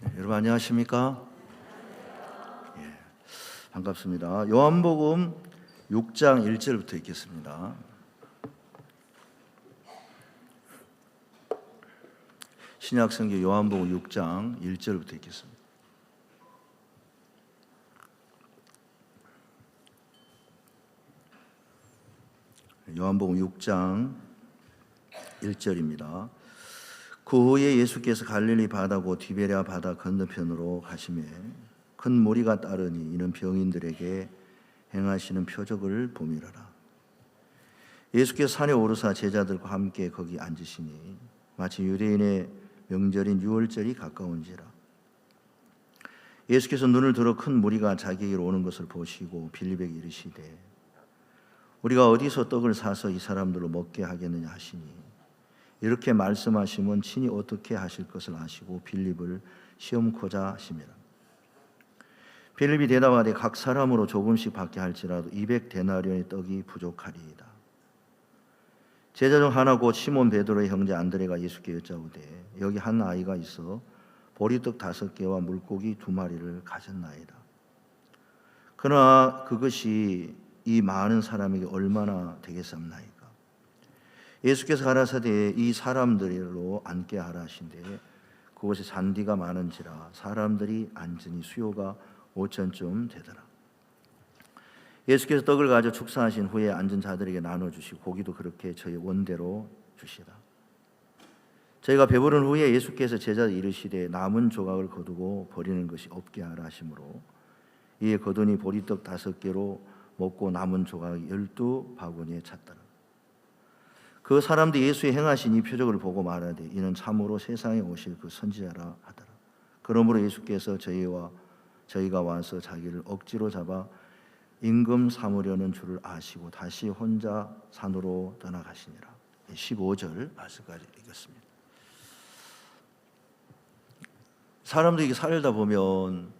여러분 안녕하십니까? 예, 반갑습니다. 요한복음 6장 1절부터 읽겠습니다. 신약성경 요한복음 6장 1절부터 읽겠습니다. 요한복음 6장 1절입니다. 그 후에 예수께서 갈릴리 바다고 디베랴 바다 건너편으로 가시매 큰 무리가 따르니 이는 병인들에게 행하시는 표적을 봄이라라. 예수께서 산에 오르사 제자들과 함께 거기 앉으시니 마치 유대인의 명절인 유월절이 가까운지라. 예수께서 눈을 들어 큰 무리가 자기에게로 오는 것을 보시고 빌립에게 이르시되 우리가 어디서 떡을 사서 이 사람들로 먹게 하겠느냐 하시니 이렇게 말씀하시면 친히 어떻게 하실 것을 아시고 빌립을 시험코자 하심이라. 빌립이 대답하되 각 사람으로 조금씩 받게 할지라도 200데나리온의 떡이 부족하리이다. 제자 중 하나 곧 시몬 베드로의 형제 안드레가 예수께 여짜오되 여기 한 아이가 있어 보리떡 5개와 물고기 2마리를 가졌나이다. 그러나 그것이 이 많은 사람에게 얼마나 되겠습니까? 예수께서 가라사대 이 사람들로 앉게 하라 하신대 그곳에 잔디가 많은지라 사람들이 앉으니 수요가 5,000쯤 되더라. 예수께서 떡을 가져 축사하신 후에 앉은 자들에게 나눠주시고 고기도 그렇게 저희 원대로 주시다. 저희가 배부른 후에 예수께서 제자들 이르시되 남은 조각을 거두고 버리는 것이 없게 하라 하시므로 이에 거두니 보리떡 5개로 먹고 남은 조각이 12바구니에 찼더라. 그 사람들이 예수의 행하신 이 표적을 보고 말하되 이는 참으로 세상에 오실 그 선지자라 하더라. 그러므로 예수께서 저희가 와서 자기를 억지로 잡아 임금 삼으려는 줄을 아시고 다시 혼자 산으로 떠나가시니라. 15절 말씀까지 읽었습니다. 사람들이 살다 보면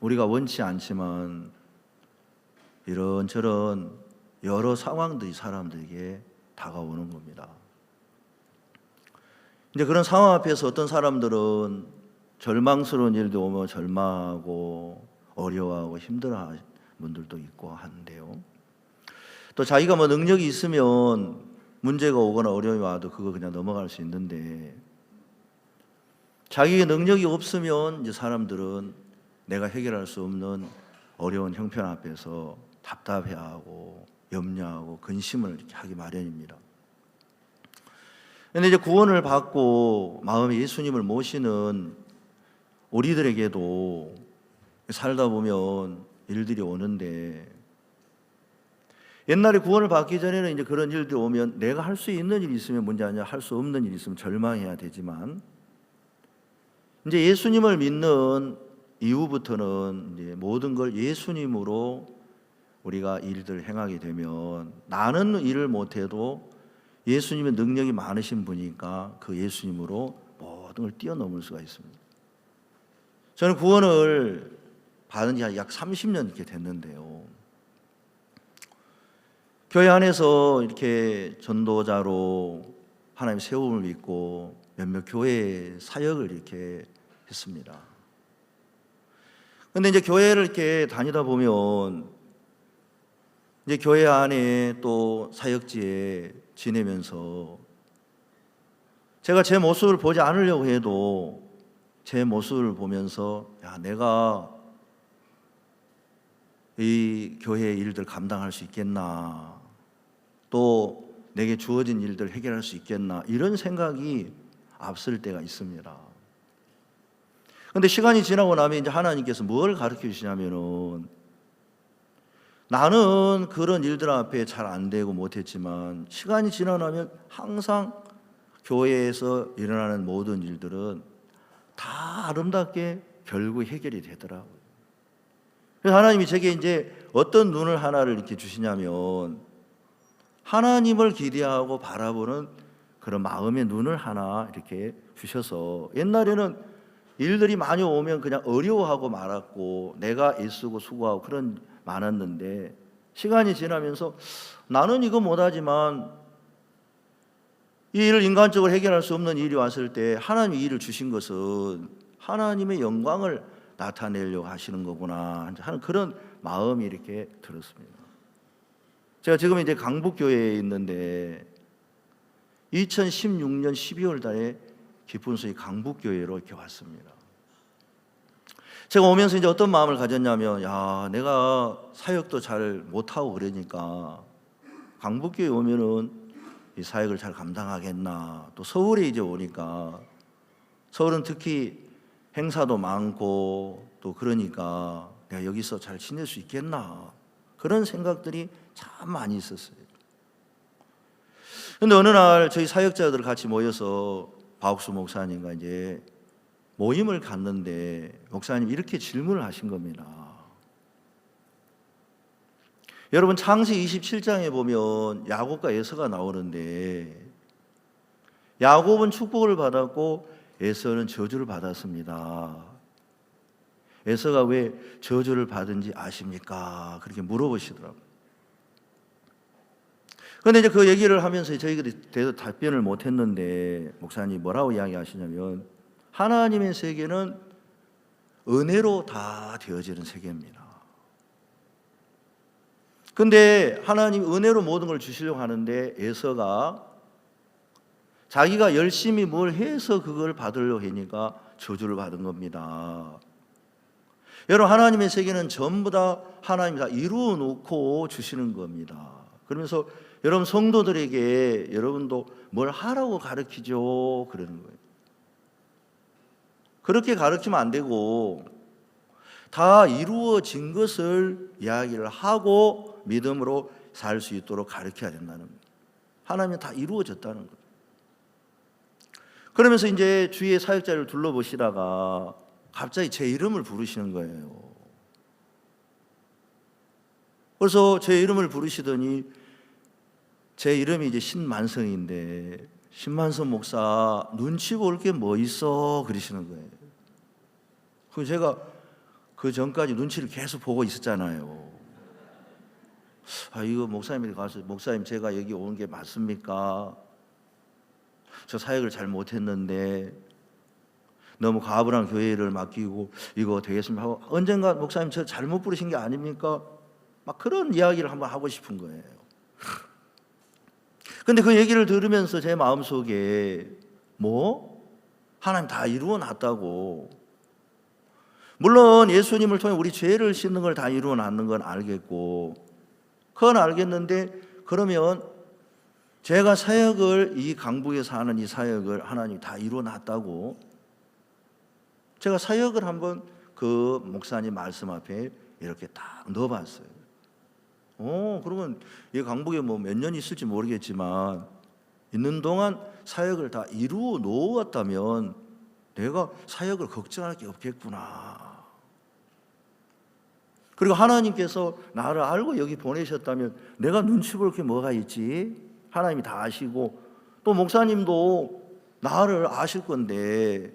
우리가 원치 않지만 이런저런 여러 상황들이 사람들에게 다가오는 겁니다. 이제 그런 상황 앞에서 어떤 사람들은 절망스러운 일도 오면 절망하고 어려워하고 힘들어하는 분들도 있고 하는데요. 또 자기가 뭐 능력이 있으면 문제가 오거나 어려움이 와도 그거 그냥 넘어갈 수 있는데 자기의 능력이 없으면 이제 사람들은 내가 해결할 수 없는 어려운 형편 앞에서 답답해하고 염려하고 근심을 이렇게 하기 마련입니다. 그런데 이제 구원을 받고 마음에 예수님을 모시는 우리들에게도 살다 보면 일들이 오는데 옛날에 구원을 받기 전에는 이제 그런 일들이 오면 내가 할 수 있는 일이 있으면 문제 아니야, 할 수 없는 일이 있으면 절망해야 되지만 이제 예수님을 믿는 이후부터는 이제 모든 걸 예수님으로 우리가 일들을 행하게 되면 나는 일을 못해도 예수님의 능력이 많으신 분이니까 그 예수님으로 모든 걸 뛰어넘을 수가 있습니다. 저는 구원을 받은 지 약 30년 이렇게 됐는데요. 교회 안에서 이렇게 전도자로 하나님의 세움을 믿고 몇몇 교회 사역을 이렇게 했습니다. 그런데 이제 교회를 이렇게 다니다 보면 이제 교회 안에 또 사역지에 지내면서 제가 제 모습을 보지 않으려고 해도 제 모습을 보면서 야, 내가 이 교회의 일들 감당할 수 있겠나, 또 내게 주어진 일들 해결할 수 있겠나, 이런 생각이 앞설 때가 있습니다. 그런데 시간이 지나고 나면 이제 하나님께서 뭘 가르쳐 주시냐면은 나는 그런 일들 앞에 잘 안 되고 못했지만 시간이 지나면 항상 교회에서 일어나는 모든 일들은 다 아름답게 결국 해결이 되더라고요. 그래서 하나님이 제게 이제 어떤 눈을 하나를 이렇게 주시냐면 하나님을 기대하고 바라보는 그런 마음의 눈을 하나 이렇게 주셔서 옛날에는 일들이 많이 오면 그냥 어려워하고 말았고 내가 애쓰고 수고하고 그런 많았는데 시간이 지나면서 나는 이거 못하지만 이 일을 인간적으로 해결할 수 없는 일이 왔을 때 하나님이 이 일을 주신 것은 하나님의 영광을 나타내려고 하시는 거구나 하는 그런 마음이 이렇게 들었습니다. 제가 지금 이제 강북교회에 있는데 2016년 12월 달에 깊은 수의 강북교회로 이렇게 왔습니다. 제가 오면서 이제 어떤 마음을 가졌냐면, 야, 내가 사역도 잘 못하고 그러니까 강북교회 오면은 이 사역을 잘 감당하겠나. 또 서울에 이제 오니까 서울은 특히 행사도 많고 또 그러니까 내가 여기서 잘 지낼 수 있겠나. 그런 생각들이 참 많이 있었어요. 근데 어느 날 저희 사역자들 같이 모여서 박옥수 목사님과 이제 모임을 갔는데 목사님 이렇게 질문을 하신 겁니다. 여러분 창세기 27장에 보면 야곱과 에서가 나오는데 야곱은 축복을 받았고 에서는 저주를 받았습니다. 에서가 왜 저주를 받은지 아십니까? 그렇게 물어보시더라고요. 그런데 이제 그 얘기를 하면서 저희들이 대해서 답변을 못했는데 목사님 뭐라고 이야기하시냐면 하나님의 세계는 은혜로 다 되어지는 세계입니다. 근데 하나님 은혜로 모든 걸 주시려고 하는데 에서가 자기가 열심히 뭘 해서 그걸 받으려고 하니까 저주를 받은 겁니다. 여러분 하나님의 세계는 전부 다 하나님이 다 이루어 놓고 주시는 겁니다. 그러면서 여러분 성도들에게 여러분도 뭘 하라고 가르치죠 그러는 거예요. 그렇게 가르치면 안 되고 다 이루어진 것을 이야기를 하고 믿음으로 살 수 있도록 가르쳐야 된다는 거예요. 하나님은 다 이루어졌다는 거예요. 그러면서 이제 주위의 사역자를 둘러보시다가 갑자기 제 이름을 부르시는 거예요. 그래서 제 이름을 부르시더니 제 이름이 이제 신만성인데 신만성 목사 눈치 볼 게 뭐 있어 그러시는 거예요. 그래서 제가 그 전까지 눈치를 계속 보고 있었잖아요. 이거 목사님이 가서 목사님 제가 여기 온 게 맞습니까? 저 사역을 잘 못했는데 너무 가불한 교회를 맡기고 이거 되겠습니까? 하고 언젠가 목사님 저 잘못 부르신 게 아닙니까? 막 그런 이야기를 한번 하고 싶은 거예요. 근데 그 얘기를 들으면서 제 마음속에 하나님 다 이루어 놨다고. 물론 예수님을 통해 우리 죄를 씻는 걸 다 이루어 놨는 건 알겠고 그건 알겠는데 그러면 제가 사역을 이 강북에서 하는 이 사역을 하나님이 다 이루어 놨다고 제가 사역을 한번 그 목사님 말씀 앞에 이렇게 딱 넣어봤어요. 그러면 이 강북에 뭐 몇 년 있을지 모르겠지만 있는 동안 사역을 다 이루어 놓았다면 내가 사역을 걱정할 게 없겠구나. 그리고 하나님께서 나를 알고 여기 보내셨다면 내가 눈치 볼 게 뭐가 있지? 하나님이 다 아시고 또 목사님도 나를 아실 건데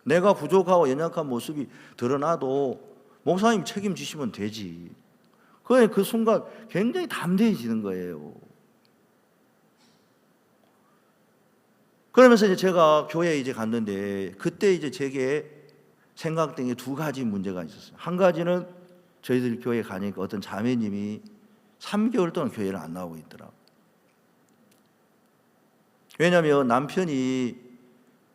내가 부족하고 연약한 모습이 드러나도 목사님 책임지시면 되지. 그 순간 굉장히 담대해지는 거예요. 그러면서 이제 제가 교회에 이제 갔는데 그때 이제 제게 생각된 게 두 가지 문제가 있었어요. 한 가지는 저희들 교회에 가니까 어떤 자매님이 3개월 동안 교회를 안 나오고 있더라. 왜냐하면 남편이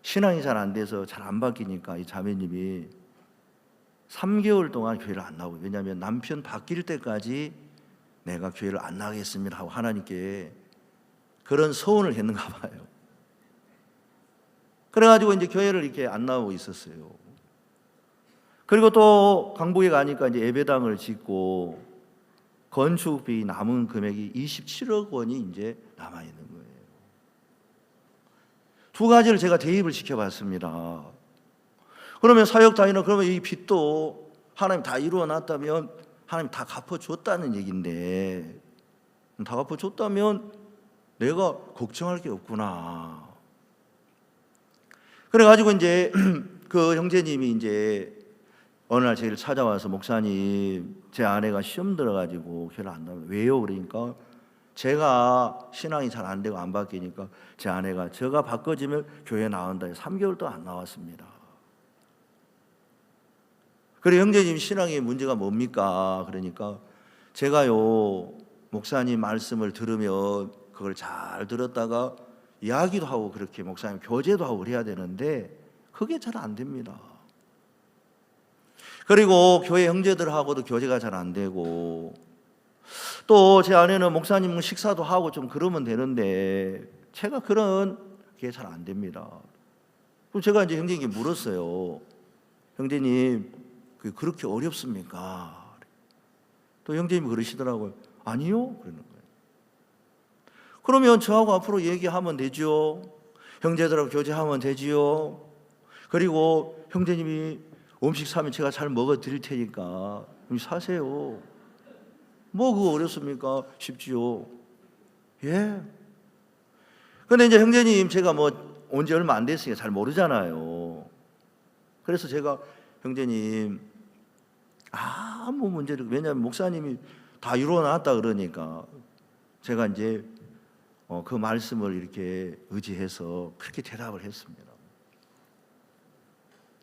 신앙이 잘 안 돼서 잘 안 바뀌니까 이 자매님이 3개월 동안 교회를 안 나오고, 왜냐하면 남편 바뀔 때까지 내가 교회를 안 나가겠습니다 하고 하나님께 그런 서원을 했는가 봐요. 그래가지고 이제 교회를 이렇게 안 나오고 있었어요. 그리고 또 강북에 가니까 이제 예배당을 짓고 건축비 남은 금액이 27억 원이 이제 남아 있는 거예요. 두 가지를 제가 대입을 시켜봤습니다. 그러면 사역 다니는 그러면 이 빚도 하나님 다 이루어 놨다면 하나님 다 갚아줬다는 얘기인데, 다 갚아줬다면 내가 걱정할 게 없구나. 그래가지고 이제 그 형제님이 이제 어느 날 저희를 찾아와서 목사님 제 아내가 시험 들어가지고 교회를 안 나와요. 왜요? 그러니까 제가 신앙이 잘 안 되고 안 바뀌니까 제 아내가 저가 바꿔지면 교회 나온다. 3개월도 안 나왔습니다. 그래, 형제님 신앙의 문제가 뭡니까? 그러니까 제가요, 목사님 말씀을 들으면 그걸 잘 들었다가 이야기도 하고 그렇게 목사님 교제도 하고 그래야 되는데 그게 잘 안 됩니다. 그리고 교회 형제들하고도 교제가 잘 안 되고, 또 제 아내는 목사님 식사도 하고 좀 그러면 되는데 제가 그런 게 잘 안 됩니다. 그럼 제가 이제 형제님께 물었어요. 형제님, 그게 그렇게 어렵습니까? 또 형제님이 그러시더라고요. 아니요, 그러는 거예요. 그러면 저하고 앞으로 얘기하면 되죠. 형제들하고 교제하면 되지요. 그리고 형제님이 음식 사면 제가 잘 먹어 드릴 테니까 사세요. 뭐 그거 어렵습니까? 쉽지요. 예. 근데 이제 형제님 제가 뭐 온 지 얼마 안 됐으니까 잘 모르잖아요. 그래서 제가 형제님 아무 문제를, 왜냐하면 목사님이 다 이루어놨다 그러니까 제가 이제 그 말씀을 이렇게 의지해서 그렇게 대답을 했습니다.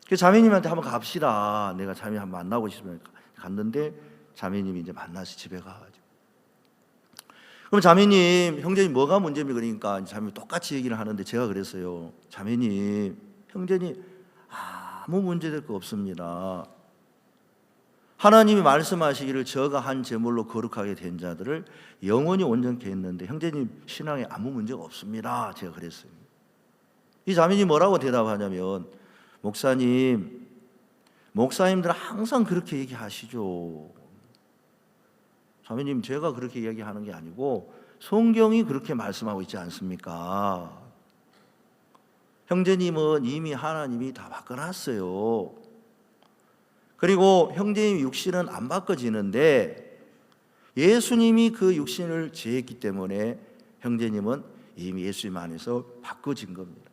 그래서 자매님한테 한번 갑시다. 내가 자매 한번 만나고 싶으면 갔는데 자매님이 이제 만나서 집에 가가지고, 그럼 자매님, 형제님 뭐가 문제입니까? 그러니까 자매님 똑같이 얘기를 하는데 제가 그랬어요. 자매님, 형제님 아무 문제될 거 없습니다. 하나님이 말씀하시기를 저가 한 제물로 거룩하게 된 자들을 영원히 온전케 했는데 형제님 신앙에 아무 문제가 없습니다. 제가 그랬어요. 이 자매님 뭐라고 대답하냐면, 목사님들 항상 그렇게 얘기하시죠. 자매님, 제가 그렇게 이야기하는 게 아니고 성경이 그렇게 말씀하고 있지 않습니까? 형제님은 이미 하나님이 다 바꿔놨어요. 그리고 형제님 육신은 안 바꿔지는데 예수님이 그 육신을 제했기 때문에 형제님은 이미 예수님 안에서 바꿔진 겁니다.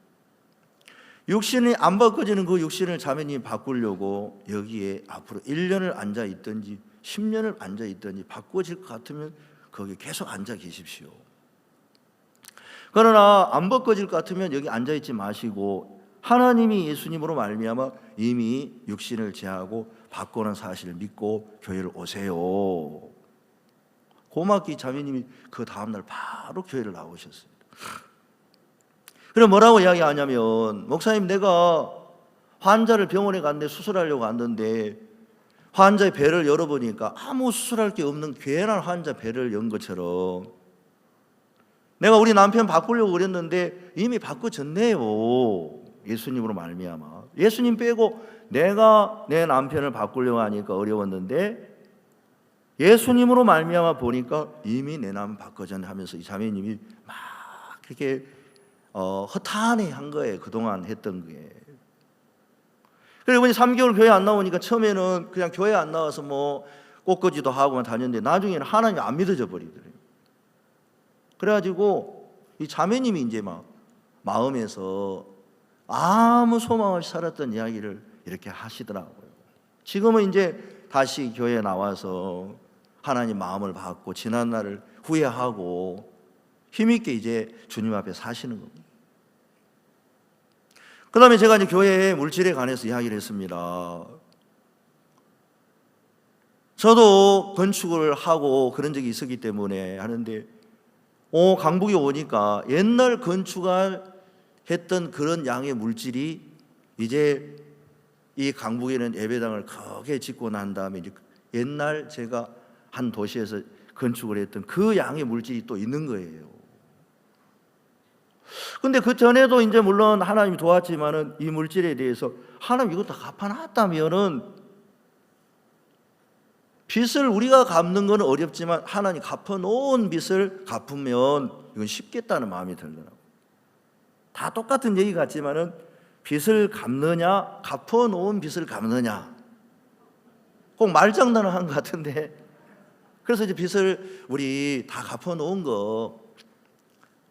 육신이 안 바꿔지는 그 육신을 자매님이 바꾸려고 여기에 앞으로 1년을 앉아있든지 10년을 앉아있든지 바꿔질 것 같으면 거기 계속 앉아 계십시오. 그러나 안 바꿔질 것 같으면 여기 앉아있지 마시고 하나님이 예수님으로 말미암아 이미 육신을 제하고 바꾸는 사실을 믿고 교회를 오세요. 고맙게 자매님이 그 다음날 바로 교회를 나오셨습니다. 그럼 뭐라고 이야기하냐면, 목사님 내가 환자를 병원에 갔는데 수술하려고 갔는데 환자의 배를 열어보니까 아무 수술할 게 없는 괜한 환자 배를 연 것처럼 내가 우리 남편 바꾸려고 그랬는데 이미 바꿔졌네요. 예수님으로 말미암아. 예수님 빼고 내가 내 남편을 바꾸려고 하니까 어려웠는데 예수님으로 말미암아 보니까 이미 내 남편 바꿔졌네 하면서 이 자매님이 막 그렇게 허탄해한 거예요. 그동안 했던 게. 그리고 이제 3개월 교회 안 나오니까 처음에는 그냥 교회 안 나와서 뭐 꽃꽂이도 하고만 다녔는데 나중에는 하나님이 안 믿어져 버리더래요. 그래가지고 이 자매님이 이제 막 마음에서 아무 소망 없이 살았던 이야기를 이렇게 하시더라고요. 지금은 이제 다시 교회에 나와서 하나님 마음을 받고 지난 날을 후회하고 힘있게 이제 주님 앞에 사시는 겁니다. 그 다음에 제가 이제 교회의 물질에 관해서 이야기를 했습니다. 저도 건축을 하고 그런 적이 있었기 때문에 하는데 강북에 오니까 옛날 건축을 했던 그런 양의 물질이 이제 이 강북에는 예배당을 크게 짓고 난 다음에 이제 옛날 제가 한 도시에서 건축을 했던 그 양의 물질이 또 있는 거예요. 근데 그 전에도 이제 물론 하나님이 도왔지만은 이 물질에 대해서 하나님 이거 다 갚아놨다면은 빚을 우리가 갚는 건 어렵지만 하나님 갚아놓은 빚을 갚으면 이건 쉽겠다는 마음이 들더라고요. 다 똑같은 얘기 같지만은 빚을 갚느냐, 갚아놓은 빚을 갚느냐, 꼭 말장난을 한 것 같은데, 그래서 이제 빚을 우리 다 갚아놓은 거,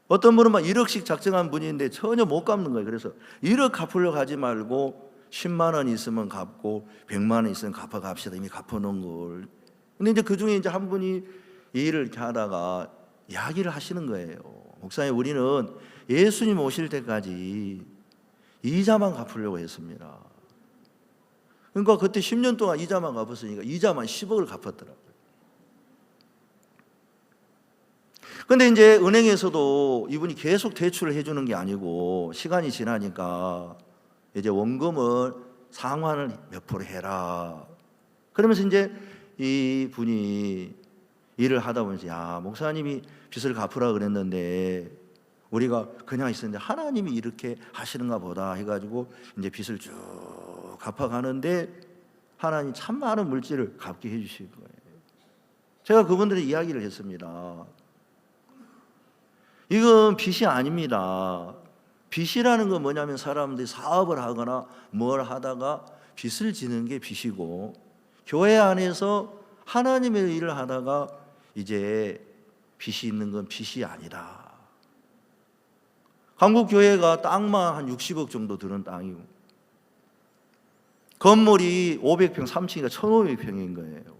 어떤 분은 막 1억씩 작정한 분인데 전혀 못 갚는 거예요. 그래서 1억 갚으려고 하지 말고 10만 원 있으면 갚고 100만 원 있으면 갚아 갑시다. 이미 갚아놓은 걸. 근데 이제 그 중에 이제 한 분이 이 일을 이렇게 하다가 이야기를 하시는 거예요. 목사님, 우리는 예수님 오실 때까지 이자만 갚으려고 했습니다. 그러니까 그때 10년 동안 이자만 갚았으니까 이자만 10억을 갚았더라고요. 근데 이제 은행에서도 이분이 계속 대출을 해주는 게 아니고 시간이 지나니까 이제 원금을 상환을 몇 프로 해라. 그러면서 이제 이 분이 일을 하다 보면서, 야, 목사님이 빚을 갚으라 그랬는데 우리가 그냥 있었는데 하나님이 이렇게 하시는가 보다 해가지고 이제 빚을 쭉 갚아가는데 하나님 참 많은 물질을 갚게 해주실 거예요. 제가 그분들의 이야기를 했습니다. 이건 빚이 아닙니다. 빚이라는 건 뭐냐면 사람들이 사업을 하거나 뭘 하다가 빚을 지는 게 빚이고, 교회 안에서 하나님의 일을 하다가 이제 빚이 있는 건 빚이 아니다. 한국 교회가 땅만 한 60억 정도 드는 땅이고 건물이 500평 3층이니까 1,500평인 거예요.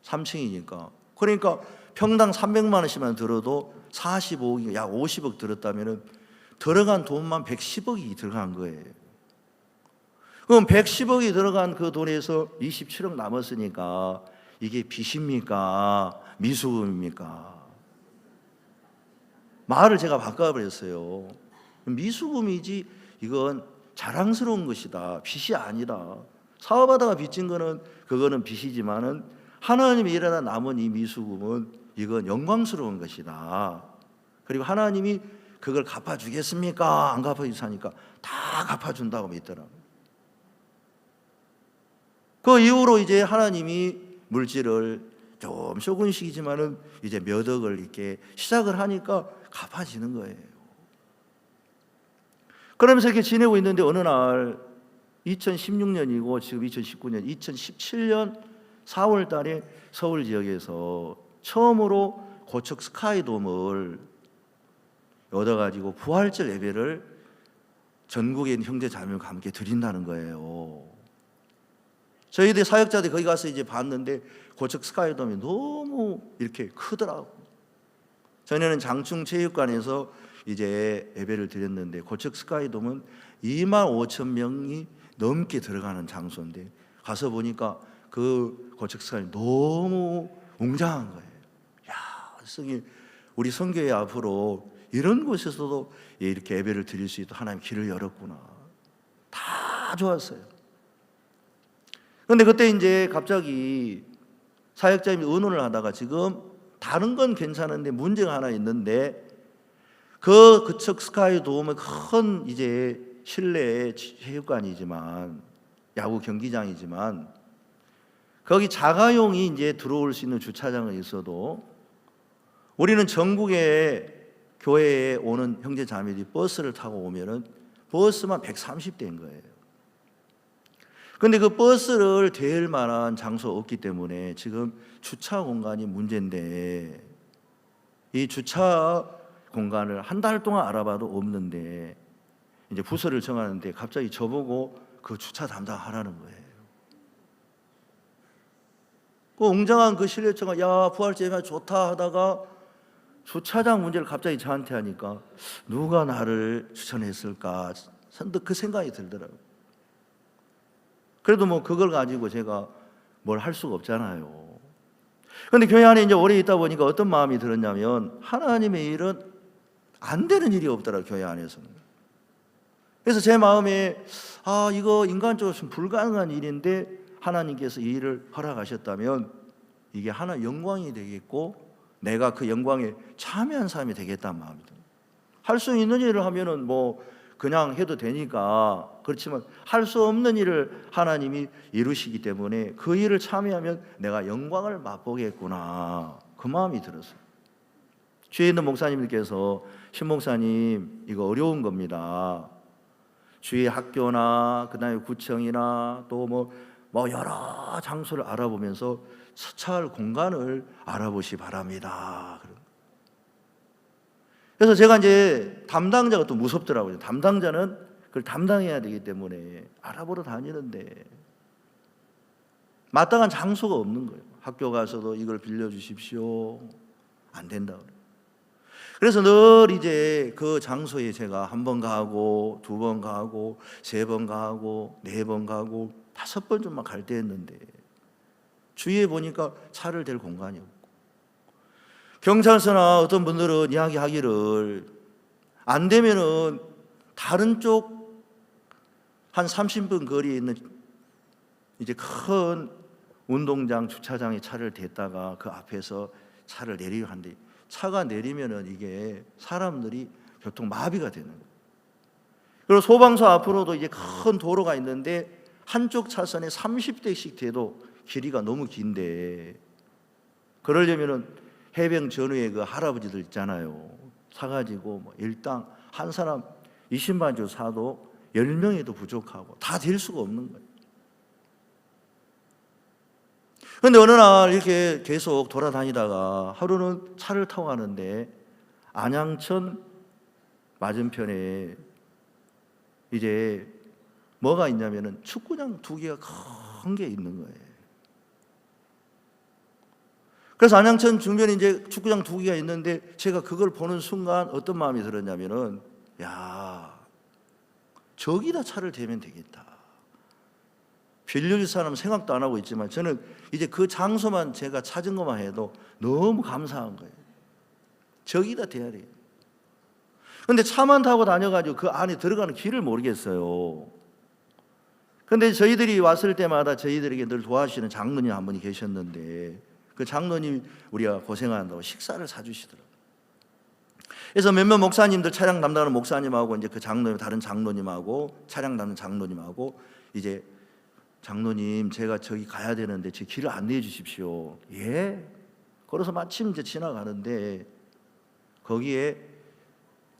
3층이니까. 그러니까 평당 300만 원씩만 들어도 45억, 약 50억 들었다면 들어간 돈만 110억이 들어간 거예요. 그럼 110억이 들어간 그 돈에서 27억 남았으니까 이게 빚입니까? 미수금입니까? 말을 제가 바꿔버렸어요. 미수금이지 이건 자랑스러운 것이다. 빚이 아니다. 사업하다가 빚진 거는 그거는 빚이지만은 하나님이 일하다 남은 이 미수금은 이건 영광스러운 것이다. 그리고 하나님이 그걸 갚아주겠습니까? 안 갚아주사니까 다 갚아준다고 믿더라고요. 그 이후로 이제 하나님이 물질을 좀 조금씩이지만은 이제 몇 억을 이렇게 시작을 하니까 갚아지는 거예요. 그러면서 이렇게 지내고 있는데 어느 날 2016년이고 지금 2019년, 2017년 4월 달에 서울 지역에서 처음으로 고척 스카이돔을 얻어가지고 부활절 예배를 전국에 있는 형제 자매들과 함께 드린다는 거예요. 저희들 사역자들이 거기 가서 이제 봤는데 고척 스카이돔이 너무 이렇게 크더라고. 전에는 장충체육관에서 이제 예배를 드렸는데 고척 스카이돔은 25,000명이 넘게 들어가는 장소인데 가서 보니까 그 고척 스카이돔이 너무 웅장한 거예요. 야, 그래서 우리 선교회 앞으로 이런 곳에서도 이렇게 예배를 드릴 수 있도록 하나님 길을 열었구나. 다 좋았어요. 그런데 그때 이제 갑자기 사역자님이 의논을 하다가 지금 다른 건 괜찮은데 문제가 하나 있는데 그 고척 스카이돔은 큰 이제 실내 체육관이지만 야구 경기장이지만 거기 자가용이 이제 들어올 수 있는 주차장은 있어도 우리는 전국에 교회에 오는 형제 자매들이 버스를 타고 오면은 버스만 130대인 거예요. 근데 그 버스를 댈 만한 장소가 없기 때문에 지금 주차 공간이 문제인데 이 주차 공간을 한 달 동안 알아봐도 없는데 이제 부서를 정하는데 갑자기 저보고 그 주차 담당하라는 거예요. 그 웅장한 그 실내처가 야 부활제가 좋다 하다가 주차장 문제를 갑자기 저한테 하니까 누가 나를 추천했을까 선뜻 그 생각이 들더라고요. 그래도 뭐 그걸 가지고 제가 뭘 할 수가 없잖아요. 그런데 교회 안에 이제 오래 있다 보니까 어떤 마음이 들었냐면 하나님의 일은 안 되는 일이 없더라고요. 교회 안에서는. 그래서 제 마음에 이거 인간적으로 좀 불가능한 일인데 하나님께서 이 일을 허락하셨다면 이게 하나 영광이 되겠고 내가 그 영광에 참여한 사람이 되겠다는 마음이 들어요. 할 수 있는 일을 하면은 뭐 그냥 해도 되니까 그렇지만 할 수 없는 일을 하나님이 이루시기 때문에 그 일을 참여하면 내가 영광을 맛보겠구나 그 마음이 들었어요. 주위에 있는 목사님들께서 신목사님 이거 어려운 겁니다. 주위 학교나 그다음에 구청이나 또 뭐 여러 장소를 알아보면서 서찰 공간을 알아보시 바랍니다. 그래서 제가 이제 담당자가 또 무섭더라고요. 담당자는 그걸 담당해야 되기 때문에 알아보러 다니는데 마땅한 장소가 없는 거예요. 학교 가서도 이걸 빌려주십시오. 안 된다. 그래서 늘 이제 그 장소에 제가 한 번 가고, 두 번 가고, 세 번 가고, 네 번 가고, 5번 좀만 갈 때였는데 주위에 보니까 차를 댈 공간이 없고, 경찰서나 어떤 분들은 이야기하기를 안 되면은 다른 쪽 한 30분 거리에 있는 이제 큰 운동장 주차장에 차를 댔다가 그 앞에서 차를 내리려 하는데, 차가 내리면은 이게 사람들이 교통 마비가 되는 거예요. 그리고 소방서 앞으로도 이제 큰 도로가 있는데 한쪽 차선에 30대씩 돼도 길이가 너무 긴데, 그러려면은 해병 전후에 그 할아버지들 있잖아요. 사가지고 뭐 일당 한 사람 20만 주 사도 10명에도 부족하고 다 될 수가 없는 거예요. 그런데 어느 날 이렇게 계속 돌아다니다가 하루는 차를 타고 가는데 안양천 맞은편에 이제 뭐가 있냐면은 축구장 2개가 큰 게 있는 거예요. 그래서 안양천 중변에 이제 축구장 2개가 있는데 제가 그걸 보는 순간 어떤 마음이 들었냐면은, 야, 저기다 차를 대면 되겠다. 빌려줄 사람 생각도 안 하고 있지만 저는 이제 그 장소만 제가 찾은 것만 해도 너무 감사한 거예요. 저기다 대야 돼요. 그런데 차만 타고 다녀가지고 그 안에 들어가는 길을 모르겠어요. 그런데 저희들이 왔을 때마다 저희들에게 늘 도와주시는 장로님 한 분이 계셨는데, 그 장로님이 우리가 고생한다고 식사를 사주시더라고요. 그래서 몇몇 목사님들, 차량 담당하는 목사님하고 이제 그 장로님, 다른 장로님하고 차량 담는 장로님하고 이제, 장로님 제가 저기 가야 되는데 제 길을 안내해 주십시오. 예. 걸어서 마침 이제 지나가는데 거기에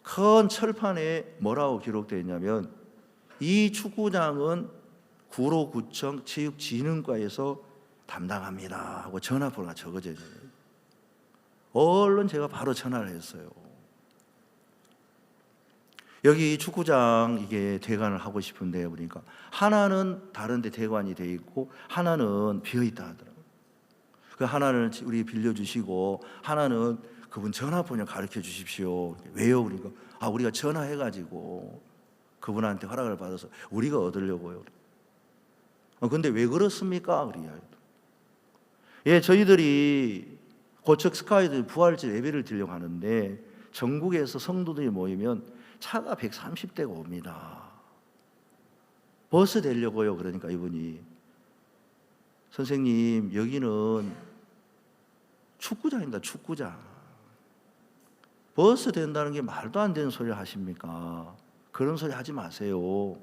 큰 철판에 뭐라고 기록되어 있냐면, 이 축구장은 구로구청 체육진흥과에서 담당합니다 하고 전화번호가 적어져 있어요. 얼른 제가 바로 전화를 했어요. 여기 축구장 이게 대관을 하고 싶은데, 보니까 하나는 다른 데 대관이 돼 있고 하나는 비어 있다 하더라고요. 그 하나는 우리 빌려주시고 하나는 그분 전화번호 가르쳐 주십시오. 왜요? 그러니까 우리가 전화해가지고 그분한테 허락을 받아서 우리가 얻으려고요. 근데 왜 그렇습니까? 그래요. 예, 저희들이 고척 스카이드 부활절 예배를 드리려고 하는데 전국에서 성도들이 모이면 차가 130대가 옵니다. 버스 대려고요. 그러니까 이분이, 선생님 여기는 축구장입니다. 축구장. 버스 된다는 게 말도 안 되는 소리 하십니까? 그런 소리 하지 마세요.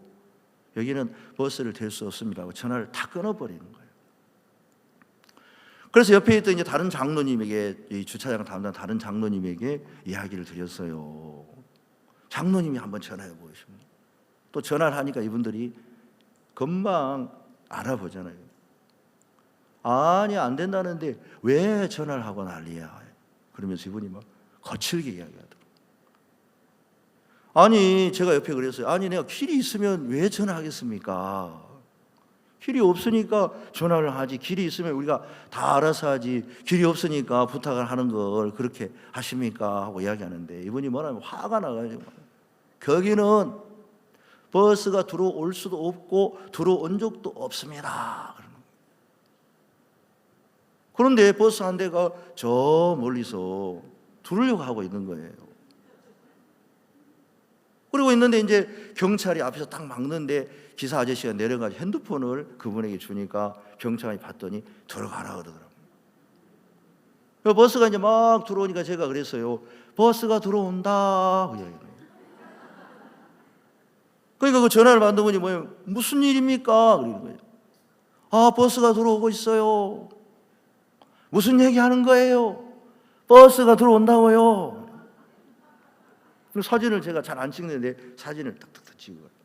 여기는 버스를 댈 수 없습니다 하고 전화를 다 끊어버리는 거예요. 그래서 옆에 있던 이제 다른 장로님에게, 이 주차장 담당 다른 장로님에게 이야기를 드렸어요. 장로님이 한번 전화해 보십니다. 또 전화를 하니까 이분들이 금방 알아보잖아요. 아니 안 된다는데 왜 전화를 하고 난리야. 그러면서 이분이 막 거칠게 이야기하더라고요. 아니 제가 옆에 그랬어요. 아니 내가 길이 있으면 왜 전화하겠습니까? 길이 없으니까 전화를 하지, 길이 있으면 우리가 다 알아서 하지, 길이 없으니까 부탁을 하는 걸 그렇게 하십니까? 하고 이야기하는데 이분이 뭐라면 화가 나가지고, 거기는 버스가 들어올 수도 없고 들어온 적도 없습니다. 그런데 버스 한 대가 저 멀리서 들으려고 하고 있는 거예요. 그리고 있는데 이제 경찰이 앞에서 딱 막는데 기사 아저씨가 내려가서 핸드폰을 그분에게 주니까 경찰이 봤더니 들어가라 그러더라고요. 버스가 이제 막 들어오니까 제가 그랬어요. 버스가 들어온다. 그러니까 그 전화를 받는 분이 뭐예요? 무슨 일입니까? 그러는 거예요. 버스가 들어오고 있어요. 무슨 얘기하는 거예요? 버스가 들어온다고요. 사진을 제가 잘 안 찍는데 사진을 탁탁탁 찍어요.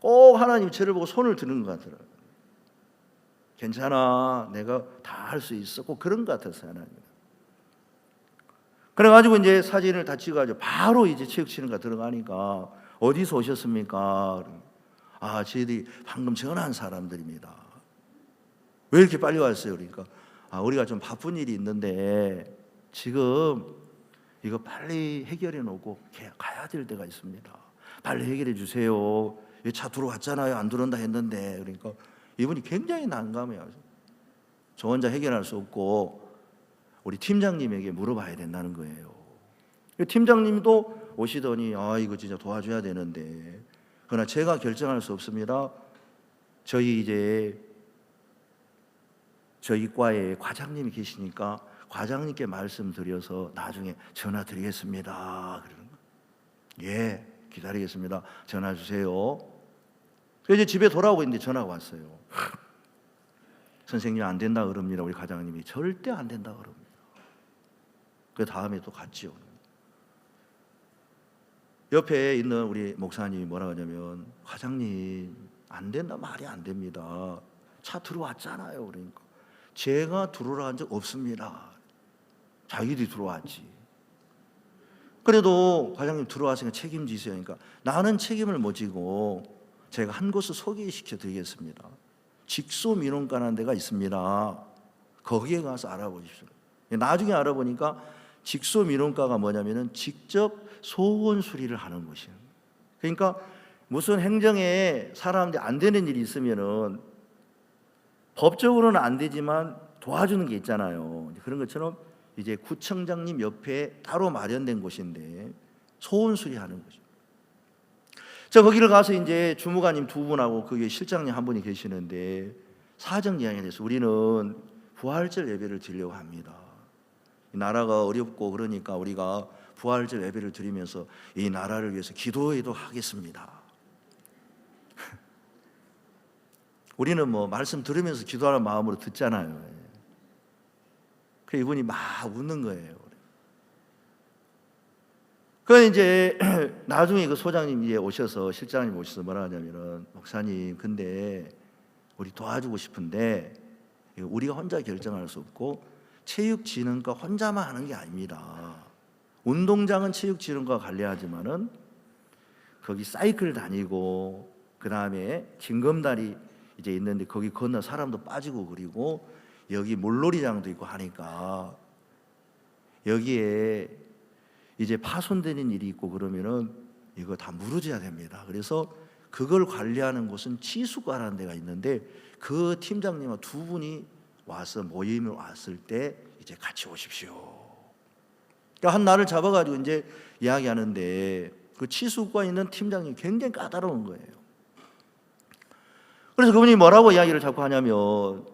꼭 하나님 저를 보고 손을 드는 것 같더라고요. 괜찮아, 내가 다 할 수 있어. 꼭 그런 것 같았어요, 하나님. 그래가지고 이제 사진을 다 찍어가지고 바로 이제 체육치는가 들어가니까 어디서 오셨습니까? 저희들이 방금 전화한 사람들입니다. 왜 이렇게 빨리 왔어요? 그러니까 우리가 좀 바쁜 일이 있는데 지금 이거 빨리 해결해 놓고 가야 될 때가 있습니다. 빨리 해결해 주세요. 차 들어왔잖아요. 안 들어온다 했는데. 그러니까 이분이 굉장히 난감해요. 저 혼자 해결할 수 없고 우리 팀장님에게 물어봐야 된다는 거예요. 팀장님도 오시더니 이거 진짜 도와줘야 되는데, 그러나 제가 결정할 수 없습니다. 저희 과에 과장님이 계시니까 과장님께 말씀드려서 나중에 전화 드리겠습니다. 그러는 거예요. 예, 기다리겠습니다. 전화 주세요. 그래서 이제 집에 돌아오고 있는데 전화가 왔어요. 선생님 안 된다 그럽니다. 우리 과장님이 절대 안 된다 그럽니다. 그 다음에 또 갔지요. 옆에 있는 우리 목사님이 뭐라 하냐면, 과장님 안 된다, 말이 안 됩니다. 차 들어왔잖아요. 그러니까 제가 들어오라 한 적 없습니다. 자기들이 들어왔지. 그래도 과장님 들어왔으니까 책임지세요. 그러니까 나는 책임을 못 지고 제가 한 곳을 소개시켜 드리겠습니다. 직소민원과라는 데가 있습니다. 거기에 가서 알아보십시오. 나중에 알아보니까 직소민원과가 뭐냐면은 직접 소원 수리를 하는 곳이에요. 그러니까 무슨 행정에 사람들이 안 되는 일이 있으면은 법적으로는 안 되지만 도와주는 게 있잖아요. 그런 것처럼 이제 구청장님 옆에 따로 마련된 곳인데 소원 수리하는 거죠. 저 거기를 가서 이제 주무관님 두 분하고 거기 실장님 한 분이 계시는데 사정 이야기에 대해서 우리는 부활절 예배를 드리려고 합니다. 이 나라가 어렵고 그러니까 우리가 부활절 예배를 드리면서 이 나라를 위해서 기도해도 하겠습니다. 우리는 뭐 말씀 들으면서 기도하는 마음으로 듣잖아요. 그 이분이 막 웃는 거예요. 그 이제 나중에 그 소장님이 오셔서 실장님 오셔서 뭐라 하냐면은, 목사님 근데 우리 도와주고 싶은데 우리가 혼자 결정할 수 없고 체육진흥과 혼자만 하는 게 아닙니다. 운동장은 체육진흥과 관리하지만은 거기 사이클 다니고 그 다음에 징검다리 이제 있는데 거기 건너 사람도 빠지고, 그리고 여기 물놀이장도 있고 하니까 여기에 이제 파손되는 일이 있고 그러면은 이거 다 무너져야 됩니다. 그래서 그걸 관리하는 곳은 치수과라는 데가 있는데 그 팀장님과 두 분이 와서 모임을 왔을 때 이제 같이 오십시오. 그러니까 한 날을 잡아가지고 이제 이야기하는데 그 치수과 있는 팀장님이 굉장히 까다로운 거예요. 그래서 그분이 뭐라고 이야기를 자꾸 하냐면,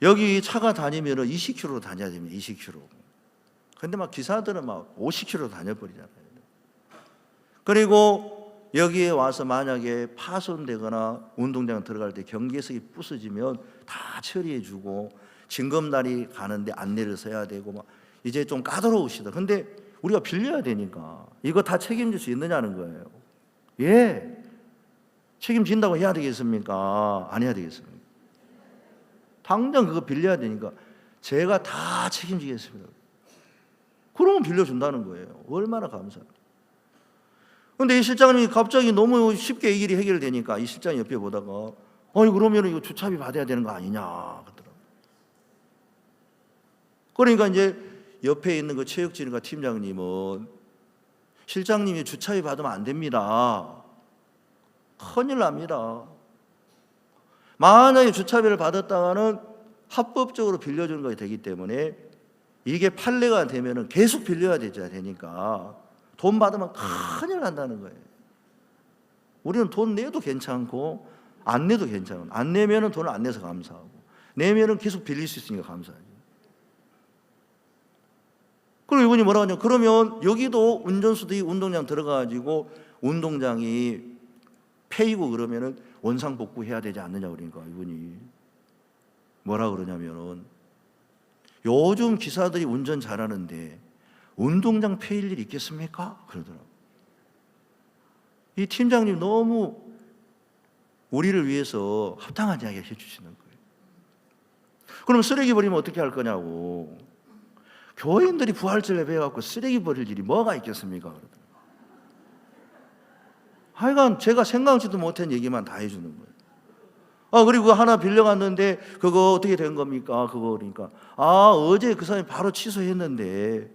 여기 차가 다니면은 20km 다녀야 됩니다. 20km. 근데 막 기사들은 막 50km 다녀버리잖아요. 그리고 여기에 와서 만약에 파손되거나 운동장 들어갈 때 경계석이 부서지면 다 처리해주고, 징검다리 가는데 안내를 써야 되고 막 이제 좀 까다로우시다. 근데 우리가 빌려야 되니까 이거 다 책임질 수 있느냐는 거예요. 예, 책임진다고 해야 되겠습니까? 안 해야 되겠습니까? 당장 그거 빌려야 되니까 제가 다 책임지겠습니다. 그러면 빌려준다는 거예요. 얼마나 감사해요. 근데 이 실장님이 갑자기 너무 쉽게 이 일이 해결되니까 이 실장이 옆에 보다가 그러면 이거 주차비 받아야 되는 거 아니냐 그러더라고요. 그러니까 이제 옆에 있는 그 체육진흥과 팀장님은, 실장님이 주차비 받으면 안 됩니다. 큰일 납니다. 만약에 주차비를 받았다가는 합법적으로 빌려주는 것이 되기 때문에 이게 판례가 되면은 계속 빌려야 되니까 돈 받으면 큰일 난다는 거예요. 우리는 돈 내도 괜찮고 안 내도 괜찮아요. 안 내면은 돈을 안 내서 감사하고, 내면은 계속 빌릴 수 있으니까 감사하죠. 그리고 이분이 뭐라고 하냐, 그러면 여기도 운전수들이 운동장 들어가가지고 운동장이 폐이고 그러면은 원상복구해야 되지 않느냐. 그러니까 이분이 뭐라 그러냐면은, 요즘 기사들이 운전 잘하는데 운동장 폐일 일 있겠습니까? 그러더라고요. 이 팀장님 너무 우리를 위해서 합당한 이야기 해주시는 거예요. 그럼 쓰레기 버리면 어떻게 할 거냐고. 교인들이 부활절 예배해갖고 쓰레기 버릴 일이 뭐가 있겠습니까? 그러더라고요. 하여간 제가 생각지도 못한 얘기만 다 해주는 거예요. 그리고 하나 빌려갔는데 그거 어떻게 된 겁니까? 그거 그러니까 어제 그 사람이 바로 취소했는데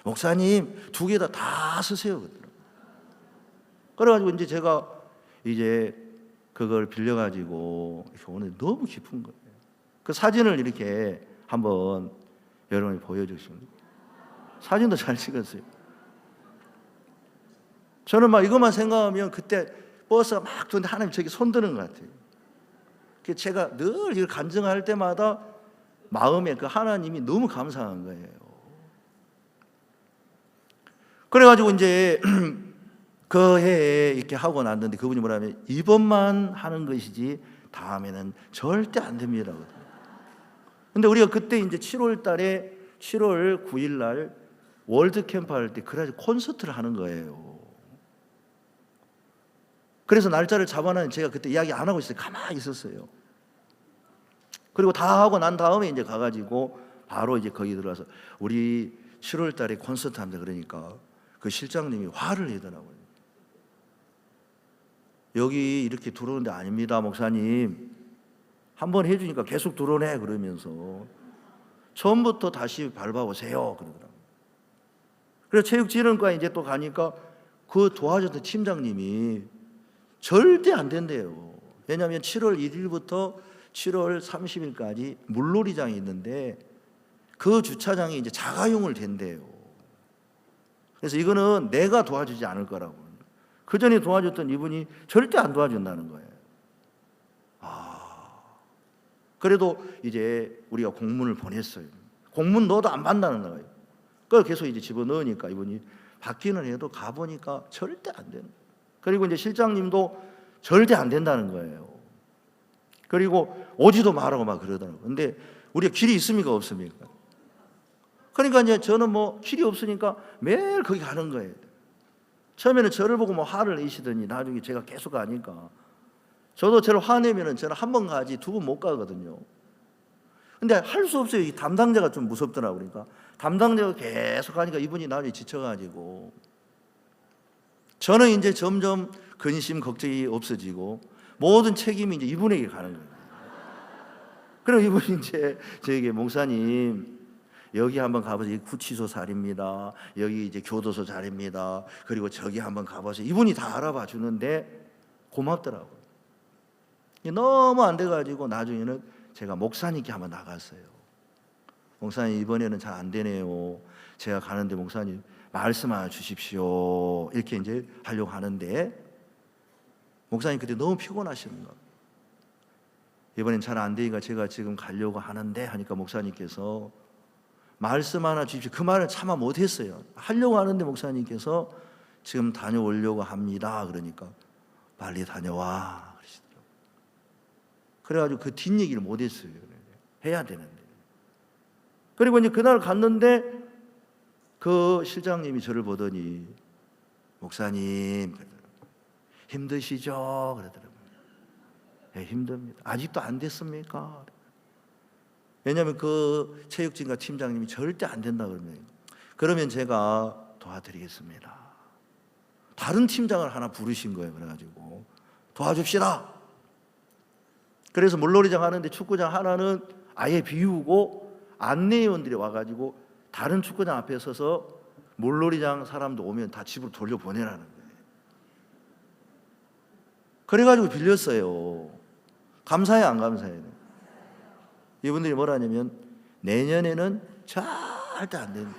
목사님 2개 다 쓰세요. 그래가지고 이제 제가 이제 그걸 빌려가지고 오늘 너무 기쁜 거예요. 그 사진을 이렇게 한번 여러분이 보여주시면 사진도 잘 찍었어요. 저는 막 이것만 생각하면 그때 버스가 막 도는데 하나님 저기 손 드는 것 같아요. 제가 늘 이걸 간증할 때마다 마음에 그 하나님이 너무 감사한 거예요. 그래가지고 이제 그 해에 이렇게 하고 났는데 그분이 뭐라면 이번만 하는 것이지 다음에는 절대 안 됩니다. 근데 우리가 그때 이제 7월 9일 날 월드 캠프 할 때 그래가지고 콘서트를 하는 거예요. 그래서 날짜를 잡아놨는데 제가 그때 이야기 안 하고 있어요. 가만히 있었어요. 그리고 다 하고 난 다음에 이제 가가지고 바로 이제 거기 들어가서 우리 7월 달에 콘서트 합니다. 그러니까 그 실장님이 화를 내더라고요. 여기 이렇게 들어오는 데 아닙니다, 목사님. 한번 해주니까 계속 들어오네 그러면서 처음부터 다시 밟아오세요 그러더라고요. 그래서 체육진흥과에 이제 또 가니까 그 도와줬던 팀장님이 절대 안 된대요. 왜냐하면 7월 1일부터 7월 30일까지 물놀이장이 있는데 그 주차장이 이제 자가용을 된대요. 그래서 이거는 내가 도와주지 않을 거라고. 그 전에 도와줬던 이분이 절대 안 도와준다는 거예요. 그래도 이제 우리가 공문을 보냈어요. 공문 넣어도 안 받는다는 거예요. 그걸 계속 이제 집어넣으니까 이분이 받기는 해도 가보니까 절대 안 되는 거예요. 그리고 이제 실장님도 절대 안 된다는 거예요. 그리고 오지도 말라고 막 그러더라고요. 근데 우리가 길이 있습니까 없습니까? 그러니까 이제 저는 뭐 길이 없으니까 매일 거기 가는 거예요. 처음에는 저를 보고 뭐 화를 내시더니 나중에 제가 계속 가니까 저도 저를 화내면은 저는 한 번 가지 2번 못 가거든요. 근데 할 수 없어요. 이 담당자가 좀 무섭더라고요. 그러니까 담당자가 계속 가니까 이분이 나중에 지쳐가지고 저는 이제 점점 근심 걱정이 없어지고 모든 책임이 이제 이분에게 가는 거예요. 그럼 이분이 이제 저에게 목사님 여기 한번 가보세요. 구치소 자리입니다. 여기 이제 교도소 자리입니다. 그리고 저기 한번 가보세요. 이분이 다 알아봐 주는데 고맙더라고요. 너무 안 돼가지고 나중에는 제가 목사님께 한번 나갔어요. 목사님 이번에는 잘 안 되네요. 제가 가는데 목사님 말씀 하나 주십시오. 이렇게 이제 하려고 하는데 목사님 그때 너무 피곤하시는 거예요. 이번엔 잘 안 되니까 제가 지금 가려고 하는데 하니까 목사님께서 말씀 하나 주십시오. 그 말을 차마 못했어요. 하려고 하는데 목사님께서 지금 다녀오려고 합니다. 그러니까 빨리 다녀와 그러시더라고요. 그래가지고 그 뒷얘기를 못했어요. 해야 되는데. 그리고 이제 그날 갔는데 그 실장님이 저를 보더니 목사님 힘드시죠? 그러더라고요. 네, 힘듭니다. 아직도 안 됐습니까? 왜냐하면 그 체육진과 팀장님이 절대 안 된다 그러면 제가 도와드리겠습니다. 다른 팀장을 하나 부르신 거예요. 그래가지고 도와줍시다. 그래서 물놀이장 하는데 축구장 하나는 아예 비우고 안내위원들이 와가지고 다른 축구장 앞에 서서 물놀이장 사람도 오면 다 집으로 돌려보내라는 거예요. 그래가지고 빌렸어요. 감사해 안 감사해요? 이분들이 뭐라 하냐면 내년에는 절대 안 된다.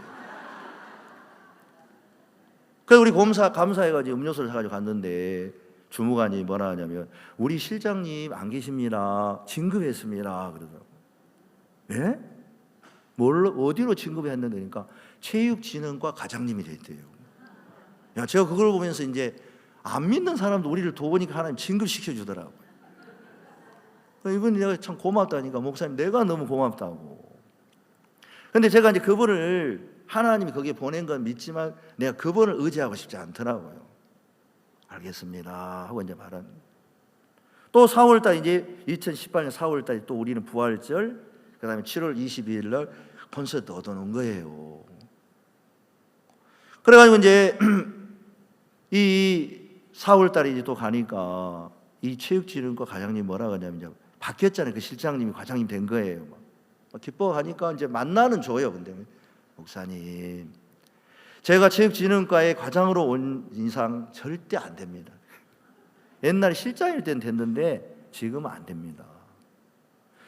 그래서 우리 감사해가지고 음료수를 사가지고 갔는데 주무관이 뭐라 하냐면 우리 실장님 안 계십니다. 진급했습니다. 그러더라고요. 예? 어디로 진급했는데 그러니까 체육진흥과 과장님이 됐대요. 야, 제가 그걸 보면서 이제 안 믿는 사람도 우리를 도우니까 하나님 진급시켜 주더라고요. 이분이 내가 참 고맙다니까 목사님 내가 너무 고맙다고. 근데 제가 이제 그분을 하나님이 거기에 보낸 건 믿지만 내가 그분을 의지하고 싶지 않더라고요. 알겠습니다 하고 이제 말한. 또 4월달 이제 2018년 4월달 또 우리는 부활절 그다음에 7월 22일 날 콘서트 얻어놓은 거예요. 그래가지고 이제 이 4월달에 이제 또 가니까 이 체육진흥과 과장님 뭐라 그러냐면 이제 바뀌었잖아요. 그 실장님이 과장님 된 거예요. 막 기뻐하니까 이제 만나는 줘요. 근데 목사님, 제가 체육진흥과의 과장으로 온 이상 절대 안 됩니다. 옛날에 실장일 때는 됐는데 지금은 안 됩니다.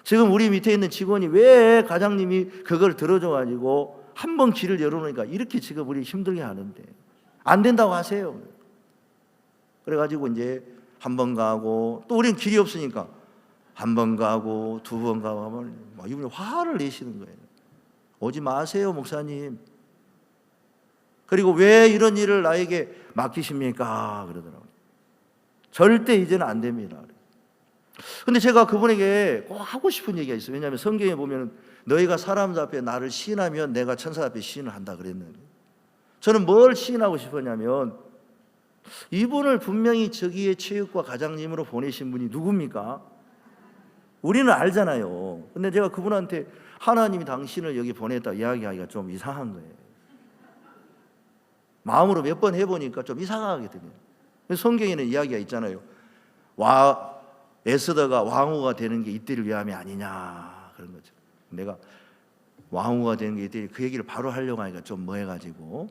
지금 우리 밑에 있는 직원이 왜 과장님이 그걸 들어줘가지고 한번 길을 열어놓으니까 이렇게 지금 우리 힘들게 하는데 안 된다고 하세요. 그래가지고 이제 한 번 가고 또 우리는 길이 없으니까 한 번 가고 두 번 가고 하면 막 이분이 화를 내시는 거예요. 오지 마세요, 목사님. 그리고 왜 이런 일을 나에게 맡기십니까? 그러더라고요. 절대 이제는 안 됩니다. 근데 제가 그분에게 꼭 하고 싶은 얘기가 있어요. 왜냐하면 성경에 보면 너희가 사람 앞에 나를 시인하면 내가 천사 앞에 시인을 한다 그랬는데, 저는 뭘 시인하고 싶었냐면 이분을 분명히 저기에 체육과 과장님으로 보내신 분이 누굽니까? 우리는 알잖아요. 근데 제가 그분한테 하나님이 당신을 여기 보냈다 이야기하기가 좀 이상한 거예요. 마음으로 몇 번 해보니까 좀 이상하거든요. 성경에는 이야기가 있잖아요. 에스더가 왕후가 되는 게 이때를 위함이 아니냐 그런 거죠. 내가 왕후가 되는 게 이때 그 얘기를 바로 하려고 하니까 좀 뭐해가지고,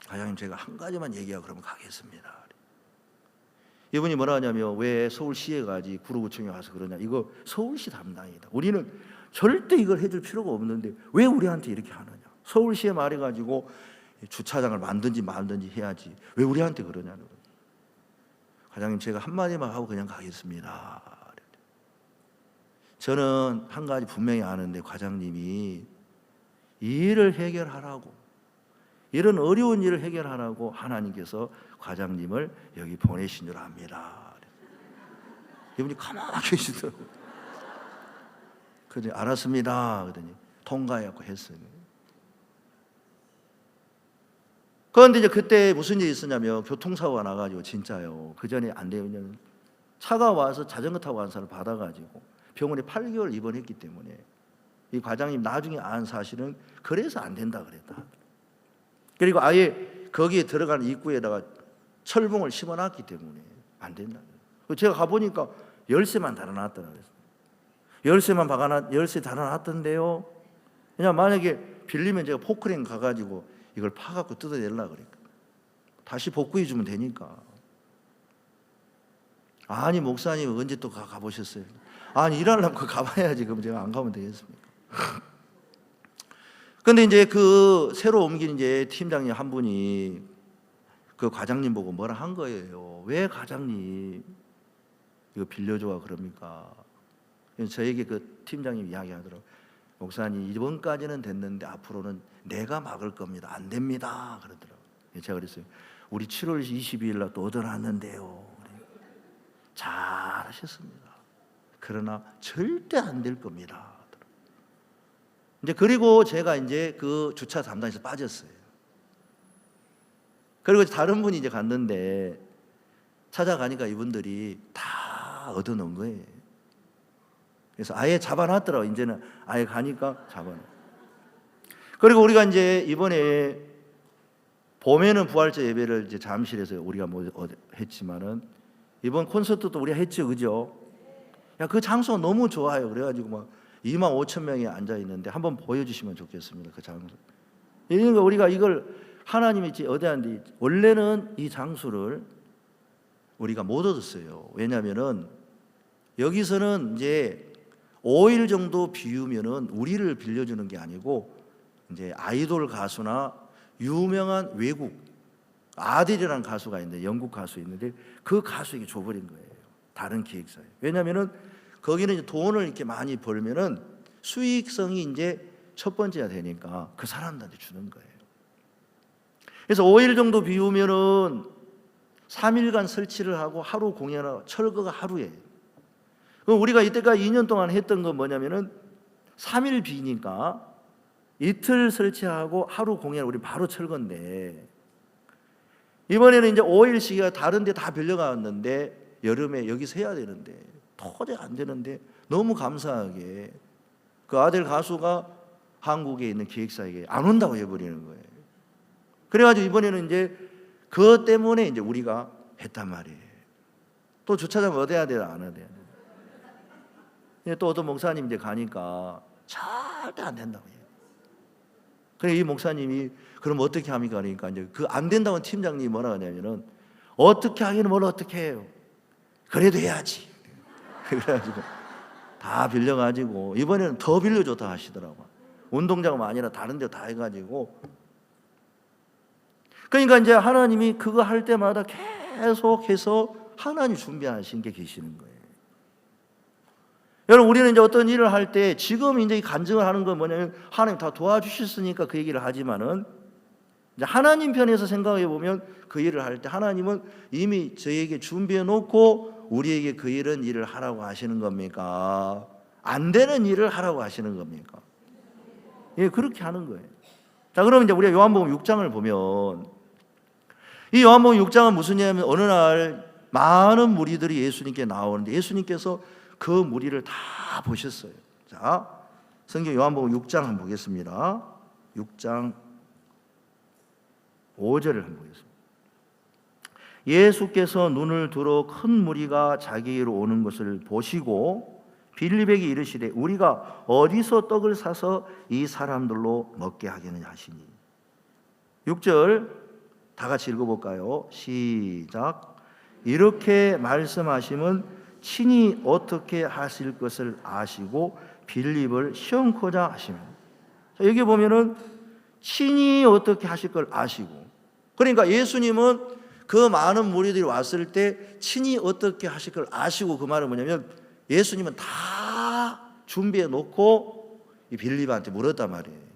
과장님 제가 한 가지만 얘기하고 그러면 가겠습니다. 이분이 뭐라 하냐면 왜 서울시에 가지 구로구청에 가서 그러냐. 이거 서울시 담당이다. 우리는 절대 이걸 해줄 필요가 없는데 왜 우리한테 이렇게 하느냐. 서울시에 말해가지고 주차장을 만든지 말든지 해야지 왜 우리한테 그러냐는 거예요. 과장님 제가 한마디만 하고 그냥 가겠습니다. 저는 한 가지 분명히 아는데 과장님이 이 일을 해결하라고, 이런 어려운 일을 해결하라고 하나님께서 과장님을 여기 보내신 줄 압니다. 이분이 가만히 계시더라고요. 그래서 알았습니다 그러더니 통과해갖고 했어요. 그런데 이제 그때 무슨 일이 있었냐면 교통사고가 나가지고 진짜요. 그 전에 안 되면 차가 와서 자전거 타고 간 사람을 받아가지고 병원에 8개월 입원했기 때문에 이 과장님 나중에 안 사실은 그래서 안 된다 그랬다. 그리고 아예 거기에 들어가는 입구에다가 철봉을 심어놨기 때문에 안 된다. 제가 가보니까 열쇠만 달아놨더라고요. 열쇠 달아놨던데요. 그냥 만약에 빌리면 제가 포크레인 가가지고 이걸 파갖고 뜯어내려고 그러니까 다시 복구해 주면 되니까. 아니 목사님 언제 또 가보셨어요? 아니 일하려면 가봐야지. 그럼 제가 안 가면 되겠습니까? 근데 이제 그 새로 옮긴 이제 팀장님 한 분이 그 과장님 보고 뭐라 한 거예요. 왜 과장님 이거 빌려줘가 그럽니까? 저에게 그 팀장님 이야기하더라고요. 목사님 이번까지는 됐는데 앞으로는 내가 막을 겁니다. 안 됩니다 그러더라고요. 제가 그랬어요. 우리 7월 22일 날 또 얻어놨는데요. 잘하셨습니다. 그러나 절대 안 될 겁니다. 이제 그리고 제가 이제 그 주차 담당에서 빠졌어요. 그리고 다른 분이 이제 갔는데 찾아가니까 이분들이 다 얻어놓은 거예요. 그래서 아예 잡아놨더라고요. 이제는 아예 가니까 잡아놔. 그리고 우리가 이제 이번에 봄에는 부활절 예배를 이제 잠실에서 우리가 했지만은 이번 콘서트도 우리가 했죠, 그죠? 야, 그 장소가 너무 좋아요. 그래가지고 막 25,000명이 앉아 있는데 한번 보여주시면 좋겠습니다. 그 장소. 그러니까 우리가 이걸 하나님이 어디 하는데 원래는 이 장소를 우리가 못 얻었어요. 왜냐하면은 여기서는 이제 5일 정도 비우면은 우리를 빌려주는 게 아니고 이제 아이돌 가수나 유명한 외국 아델이라는 가수가 있는데 영국 가수 있는데 그 가수에게 줘버린 거예요. 다른 기획사에. 왜냐하면은 거기는 이제 돈을 이렇게 많이 벌면은 수익성이 이제 첫 번째가 되니까 그 사람들한테 주는 거예요. 그래서 5일 정도 비우면은 3일간 설치를 하고 하루 공연하고 철거가 하루에. 그럼 우리가 이때까지 2년 동안 했던 건 뭐냐면은 3일 비니까 이틀 설치하고 하루 공연 우리 바로 철거인데 이번에는 이제 5일씩이 다른 데 다 빌려갔는데 여름에 여기서 해야 되는데 도저히 안 되는데 너무 감사하게 그 아들 가수가 한국에 있는 기획사에게 안 온다고 해버리는 거예요. 그래가지고 이번에는 이제 그것 때문에 이제 우리가 했단 말이에요. 또 주차장 얻어야 돼요, 안 얻어야 돼요? 또 어떤 목사님 이제 가니까 절대 안 된다고 해요. 그래 이 목사님이 그럼 어떻게 합니까? 그러니까 이제 그 안 된다고 팀장님이 뭐라 하냐면은 어떻게 하기는 뭘 어떻게 해요? 그래도 해야지. 그래가지고 다 빌려가지고 이번에는 더 빌려줬다 하시더라고. 운동장만 아니라 다른 데 다 해가지고. 그러니까 이제 하나님이 그거 할 때마다 계속해서 하나님 준비하신 게 계시는 거예요. 여러분 우리는 이제 어떤 일을 할 때 지금 이제 이 간증을 하는 건 뭐냐면 하나님 다 도와주셨으니까 그 얘기를 하지만은 이제 하나님 편에서 생각해 보면 그 일을 할 때 하나님은 이미 저희에게 준비해 놓고 우리에게 그 일을 하라고 하시는 겁니까? 안 되는 일을 하라고 하시는 겁니까? 예, 그렇게 하는 거예요. 자, 그러면 이제 우리가 요한복음 6장을 보면 이 요한복음 6장은 무슨 얘기냐면 어느 날 많은 무리들이 예수님께 나오는데 예수님께서 그 무리를 다 보셨어요. 자, 성경 요한복음 6장 한번 보겠습니다. 6장 5절을 한번 보겠습니다. 예수께서 눈을 들어 큰 무리가 자기로 오는 것을 보시고 빌립에게 이르시되 우리가 어디서 떡을 사서 이 사람들로 먹게 하겠느냐 하시니. 6절 다 같이 읽어볼까요? 시작. 이렇게 말씀하시면 친히 어떻게 하실 것을 아시고 빌립을 시험코자 하시면. 여기 보면은 친히 어떻게 하실 걸 아시고, 그러니까 예수님은 그 많은 무리들이 왔을 때 친히 어떻게 하실 걸 아시고, 그 말은 뭐냐면 예수님은 다 준비해 놓고 이 빌립한테 물었단 말이에요.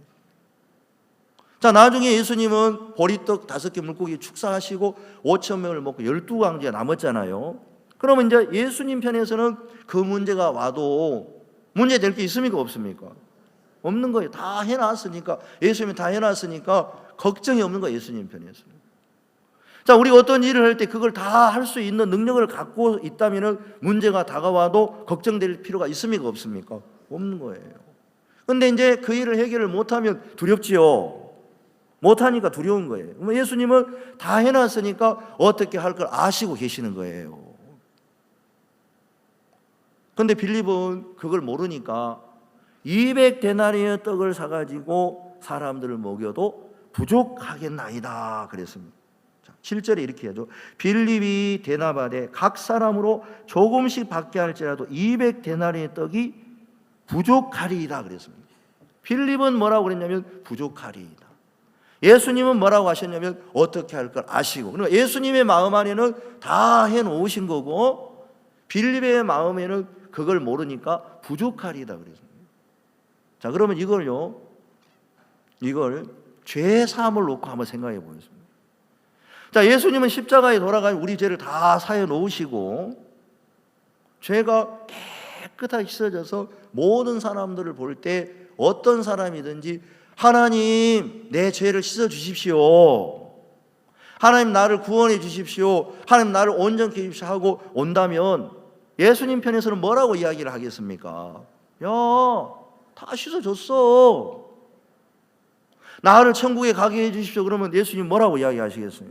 자, 나중에 예수님은 보리떡 5개 물고기 축사하시고 5,000명을 먹고 12광지가 남았잖아요. 그러면 이제 예수님 편에서는 그 문제가 와도 문제될 게 있습니까? 없습니까? 없는 거예요. 다 해놨으니까, 예수님이 다 해놨으니까 걱정이 없는 거예요, 예수님 편에서는. 자, 우리가 어떤 일을 할 때 그걸 다 할 수 있는 능력을 갖고 있다면 문제가 다가와도 걱정될 필요가 있습니까? 없습니까? 없는 거예요. 근데 이제 그 일을 해결을 못하면 두렵지요. 못하니까 두려운 거예요. 예수님은 다 해놨으니까 어떻게 할 걸 아시고 계시는 거예요. 근데 빌립은 그걸 모르니까 200데나리의 떡을 사가지고 사람들을 먹여도 부족하겠나이다 그랬습니다. 7절에 이렇게 하죠. 빌립이 대답하되 각 사람으로 조금씩 받게 할지라도 200데나리의 떡이 부족하리이다 그랬습니다. 빌립은 뭐라고 그랬냐면 부족하리이다. 예수님은 뭐라고 하셨냐면 어떻게 할 걸 아시고. 그러니까 예수님의 마음 안에는 다 해놓으신 거고 빌립의 마음에는 그걸 모르니까 부족하리이다 그랬습니다. 자, 그러면 이걸 죄 사함을 놓고 한번 생각해 보겠습니다. 자, 예수님은 십자가에 돌아가면 우리 죄를 다 사해 놓으시고 죄가 깨끗하게 씻어져서 모든 사람들을 볼 때 어떤 사람이든지 하나님 내 죄를 씻어 주십시오, 하나님 나를 구원해 주십시오, 하나님 나를 온전케 해 주십시오 하고 온다면 예수님 편에서는 뭐라고 이야기를 하겠습니까? 야, 다 씻어줬어, 나를 천국에 가게 해 주십시오. 그러면 예수님 뭐라고 이야기하시겠어요?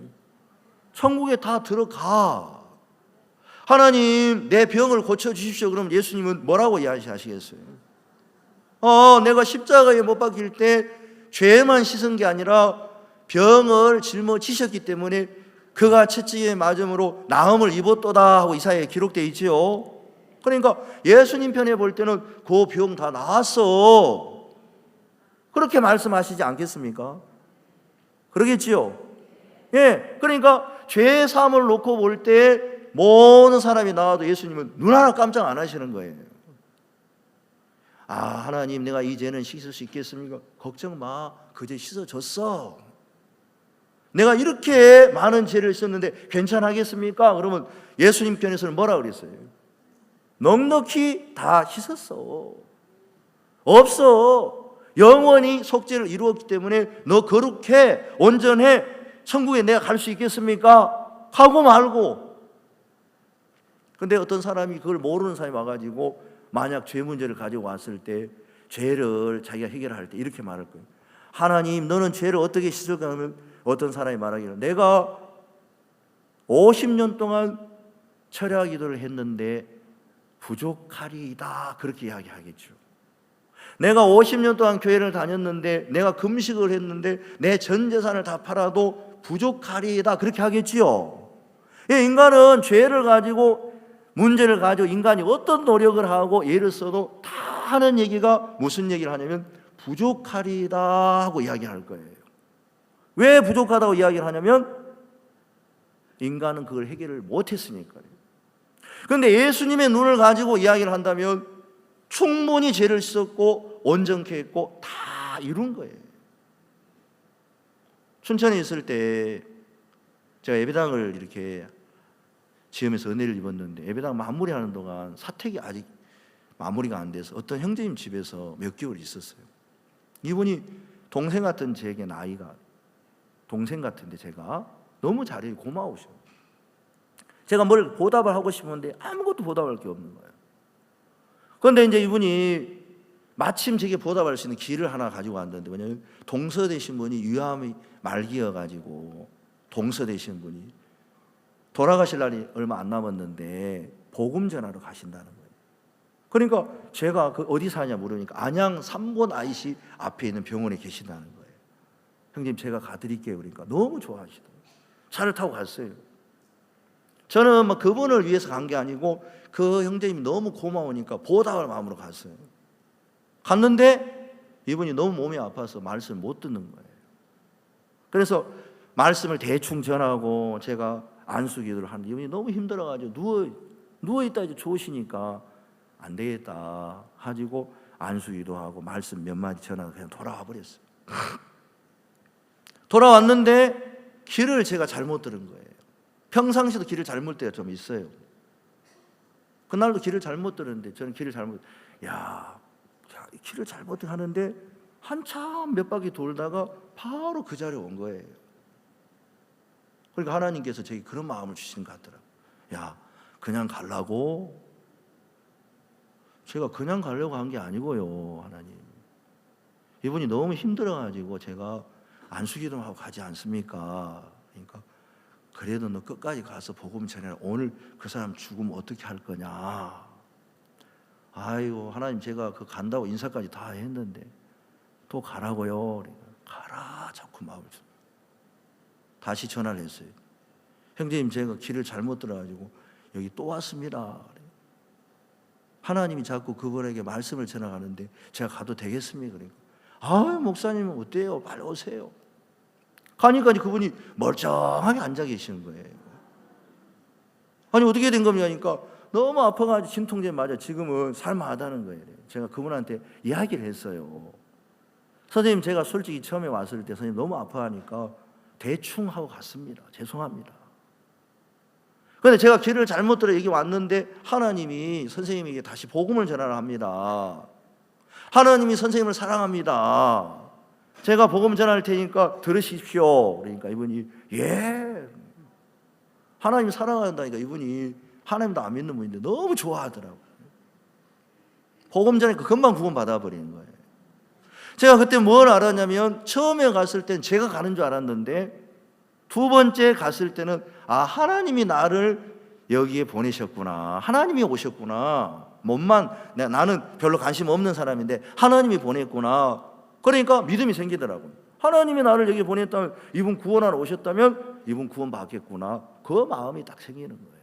천국에 다 들어가. 하나님 내 병을 고쳐주십시오. 그러면 예수님은 뭐라고 이야기하시겠어요? 내가 십자가에 못 박힐 때 죄만 씻은 게 아니라 병을 짊어지셨기 때문에 그가 채찍에 맞음으로 나음을 입었도다 하고 이사야에 기록되어 있지요. 그러니까 예수님 편에 볼 때는 그 병 다 나았어, 그렇게 말씀하시지 않겠습니까? 그러겠지요. 예, 그러니까 죄 사함을 놓고 볼 때 모든 사람이 나와도 예수님은 눈 하나 깜짝 안 하시는 거예요. 아, 하나님 내가 이 죄는 씻을 수 있겠습니까? 걱정 마, 그 죄 씻어졌어. 내가 이렇게 많은 죄를 씻었는데 괜찮겠습니까? 그러면 예수님 편에서는 뭐라 그랬어요? 넉넉히 다 씻었어. 없어. 영원히 속죄를 이루었기 때문에 너 거룩해, 온전해, 천국에 내가 갈 수 있겠습니까? 하고 말고. 근데 어떤 사람이 그걸 모르는 사람이 와가지고 만약 죄 문제를 가지고 왔을 때 죄를 자기가 해결할 때 이렇게 말할 거예요. 하나님 너는 죄를 어떻게 씻을까 하면 어떤 사람이 말하기를 내가 50년 동안 철야 기도를 했는데 부족하리이다 그렇게 이야기하겠죠. 내가 50년 동안 교회를 다녔는데 내가 금식을 했는데 내 전 재산을 다 팔아도 부족하리이다 그렇게 하겠지요. 인간은 죄를 가지고 문제를 가지고 인간이 어떤 노력을 하고 예를 써도 다 하는 얘기가 무슨 얘기를 하냐면 부족하리이다 하고 이야기할 거예요. 왜 부족하다고 이야기를 하냐면 인간은 그걸 해결을 못했으니까요. 그런데 예수님의 눈을 가지고 이야기를 한다면 충분히 죄를 씻었고 온전케 했고 다 이룬 거예요. 춘천에 있을 때 제가 예배당을 이렇게 지으면서 은혜를 입었는데 예배당 마무리하는 동안 사택이 아직 마무리가 안 돼서 어떤 형제님 집에서 몇 개월 있었어요. 이분이 동생 같은 제게 나이가 동생 같은데 제가 너무 잘해요. 고마우셔. 제가 뭘 보답을 하고 싶은데 아무것도 보답할 게 없는 거예요. 그런데 이제 이분이 마침 제게 보답할 수 있는 길을 하나 가지고 왔는데 뭐냐면 동서되신 분이 유암이 말기여가지고 동서되신 분이 돌아가실 날이 얼마 안 남았는데 복음 전하러 가신다는 거예요. 그러니까 제가 그 어디 사냐 물으니까 안양 3번 IC 앞에 있는 병원에 계신다는 거예요. 형님 제가 가드릴게요. 그러니까 너무 좋아하시더라고요. 차를 타고 갔어요. 저는 막 그분을 위해서 간 게 아니고 그 형제님이 너무 고마우니까 보답할 마음으로 갔어요. 갔는데 이분이 너무 몸이 아파서 말씀을 못 듣는 거예요. 그래서 말씀을 대충 전하고 제가 안수 기도를 하는데 이분이 너무 힘들어가지고 누워있다 이제 좋으시니까 안 되겠다 가지고 안수 기도하고 말씀 몇 마디 전하고 그냥 돌아와 버렸어요. 돌아왔는데 길을 제가 잘못 들은 거예요. 평상시도 길을 잘못 때가 좀 있어요. 그날도 길을 잘못 들었는데 저는 길을 잘못 길을 잘못 하는데 한참 몇 바퀴 돌다가 바로 그 자리에 온 거예요. 그러니까 하나님께서 제게 그런 마음을 주시는 것 같더라고요. 야, 그냥 가려고? 제가 그냥 가려고 한 게 아니고요, 하나님. 이분이 너무 힘들어가지고 제가 안수기도 하고 가지 않습니까? 그러니까 그래도 너 끝까지 가서 복음 전해라. 오늘 그 사람 죽으면 어떻게 할 거냐? 아이고 하나님 제가 그 간다고 인사까지 다 했는데 또 가라고요. 그러니까 가라 자꾸 마음을 줘. 다시 전화를 했어요. 형제님 제가 길을 잘못 들어가지고 여기 또 왔습니다. 하나님이 자꾸 그분에게 말씀을 전하가는데 제가 가도 되겠습니까? 그러니까 목사님은 어때요? 빨리 오세요. 가니까 그분이 멀쩡하게 앉아 계시는 거예요. 아니 어떻게 된 겁니까? 그러니까 너무 아파가지고 진통제 맞아 지금은 살만하다는 거예요. 제가 그분한테 이야기를 했어요. 선생님 제가 솔직히 처음에 왔을 때 선생님 너무 아파하니까 대충 하고 갔습니다. 죄송합니다. 그런데 제가 길을 잘못 들어 여기 왔는데 하나님이 선생님에게 다시 복음을 전하라 합니다. 하나님이 선생님을 사랑합니다. 제가 복음 전할 테니까 들으십시오. 그러니까 이분이 예. 하나님 사랑한다니까 이분이 하나님도 안 믿는 분인데 너무 좋아하더라고요. 복음 전하니까 금방 구원 받아버리는 거예요. 제가 그때 뭘 알았냐면 처음에 갔을 땐 제가 가는 줄 알았는데 두 번째 갔을 때는 하나님이 나를 여기에 보내셨구나. 하나님이 오셨구나. 나는 별로 관심 없는 사람인데 하나님이 보냈구나. 그러니까 믿음이 생기더라고요. 하나님이 나를 여기 보냈다면 이분 구원하러 오셨다면 이분 구원 받겠구나. 그 마음이 딱 생기는 거예요.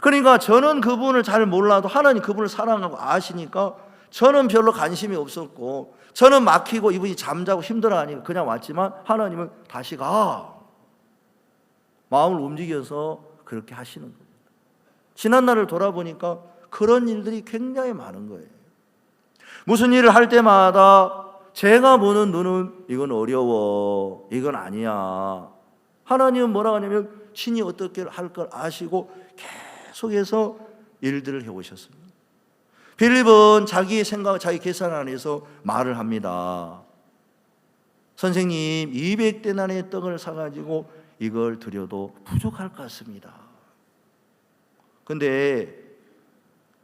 그러니까 저는 그분을 잘 몰라도 하나님 그분을 사랑하고 아시니까 저는 별로 관심이 없었고 저는 막히고 이분이 잠자고 힘들어하니까 그냥 왔지만 하나님은 다시 가. 마음을 움직여서 그렇게 하시는 겁니다. 지난 날을 돌아보니까 그런 일들이 굉장히 많은 거예요. 무슨 일을 할 때마다 제가 보는 눈은 이건 어려워, 이건 아니야. 하나님은 뭐라고 하냐면 친히 어떻게 할 걸 아시고 계속해서 일들을 해오셨습니다. 빌립은 자기의 생각, 자기 계산 안에서 말을 합니다. 선생님 200데나리의 떡을 사가지고 이걸 드려도 부족할 것 같습니다. 그런데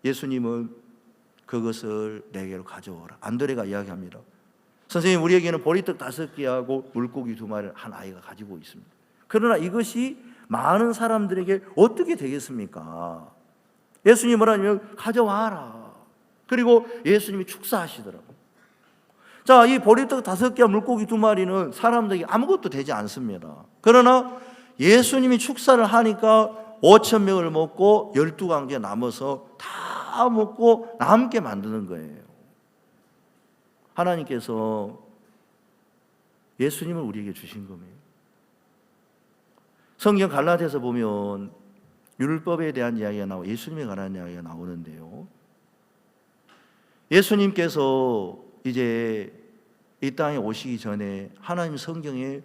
예수님은 그것을 내게로 가져오라. 안드레가 이야기합니다. 선생님 우리에게는 보리떡 5개하고 물고기 2마리를 한 아이가 가지고 있습니다. 그러나 이것이 많은 사람들에게 어떻게 되겠습니까? 예수님이 뭐라냐면 가져와라. 그리고 예수님이 축사하시더라고요. 자, 이 보리떡 5개와 물고기 2마리는 사람들에게 아무것도 되지 않습니다. 그러나 예수님이 축사를 하니까 5,000명을 먹고 12관계 남아서 다 먹고 남게 만드는 거예요. 하나님께서 예수님을 우리에게 주신 겁니다. 성경 갈라디아서 보면 율법에 대한 이야기가 나오고 예수님에 관한 이야기가 나오는데요. 예수님께서 이제 이 땅에 오시기 전에 하나님 성경에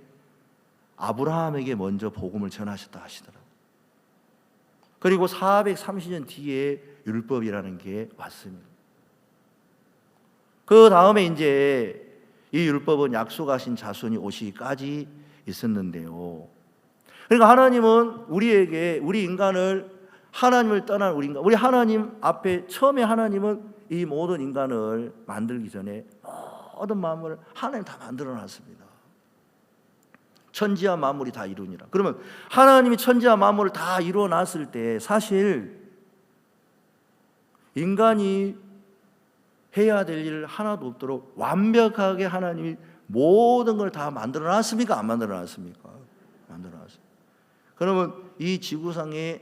아브라함에게 먼저 복음을 전하셨다 하시더라고요. 그리고 430년 뒤에 율법이라는 게 왔습니다. 그 다음에 이제 이 율법은 약속하신 자손이 오시기까지 있었는데요. 그러니까 하나님은 우리에게, 우리 인간을, 하나님을 떠난 우리 인간, 우리 하나님 앞에 처음에 하나님은 이 모든 인간을 만들기 전에 모든 만물을 하나님 다 만들어 놨습니다. 천지와 만물이 다 이루니라. 그러면 하나님이 천지와 만물을 다 이루어 놨을 때 사실 인간이 해야 될 일 하나도 없도록 완벽하게 하나님이 모든 걸 다 만들어 놨습니까? 안 만들어 놨습니까? 만들어 놨습니다. 그러면 이 지구상에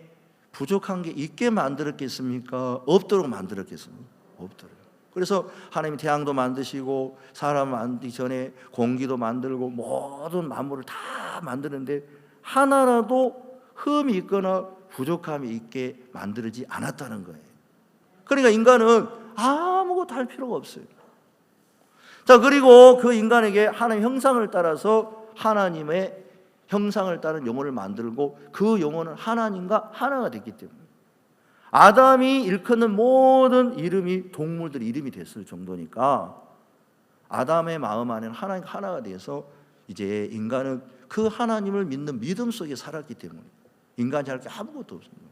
부족한 게 있게 만들었겠습니까? 없도록 만들었겠습니까? 없도록. 그래서 하나님이 태양도 만드시고 사람 만들기 전에 공기도 만들고 모든 만물을 다 만드는데 하나라도 흠이 있거나 부족함이 있게 만들지 않았다는 거예요. 그러니까 인간은 아무것도 할 필요가 없어요. 자, 그리고 그 인간에게 하나님의 형상을 따라서 하나님의 형상을 따른 영혼을 만들고 그 영혼은 하나님과 하나가 됐기 때문에 아담이 일컫는 모든 이름이 동물들 이름이 됐을 정도니까 아담의 마음 안에는 하나님과 하나가 돼서 이제 인간은 그 하나님을 믿는 믿음 속에 살았기 때문에 인간이 할 게 아무것도 없습니다.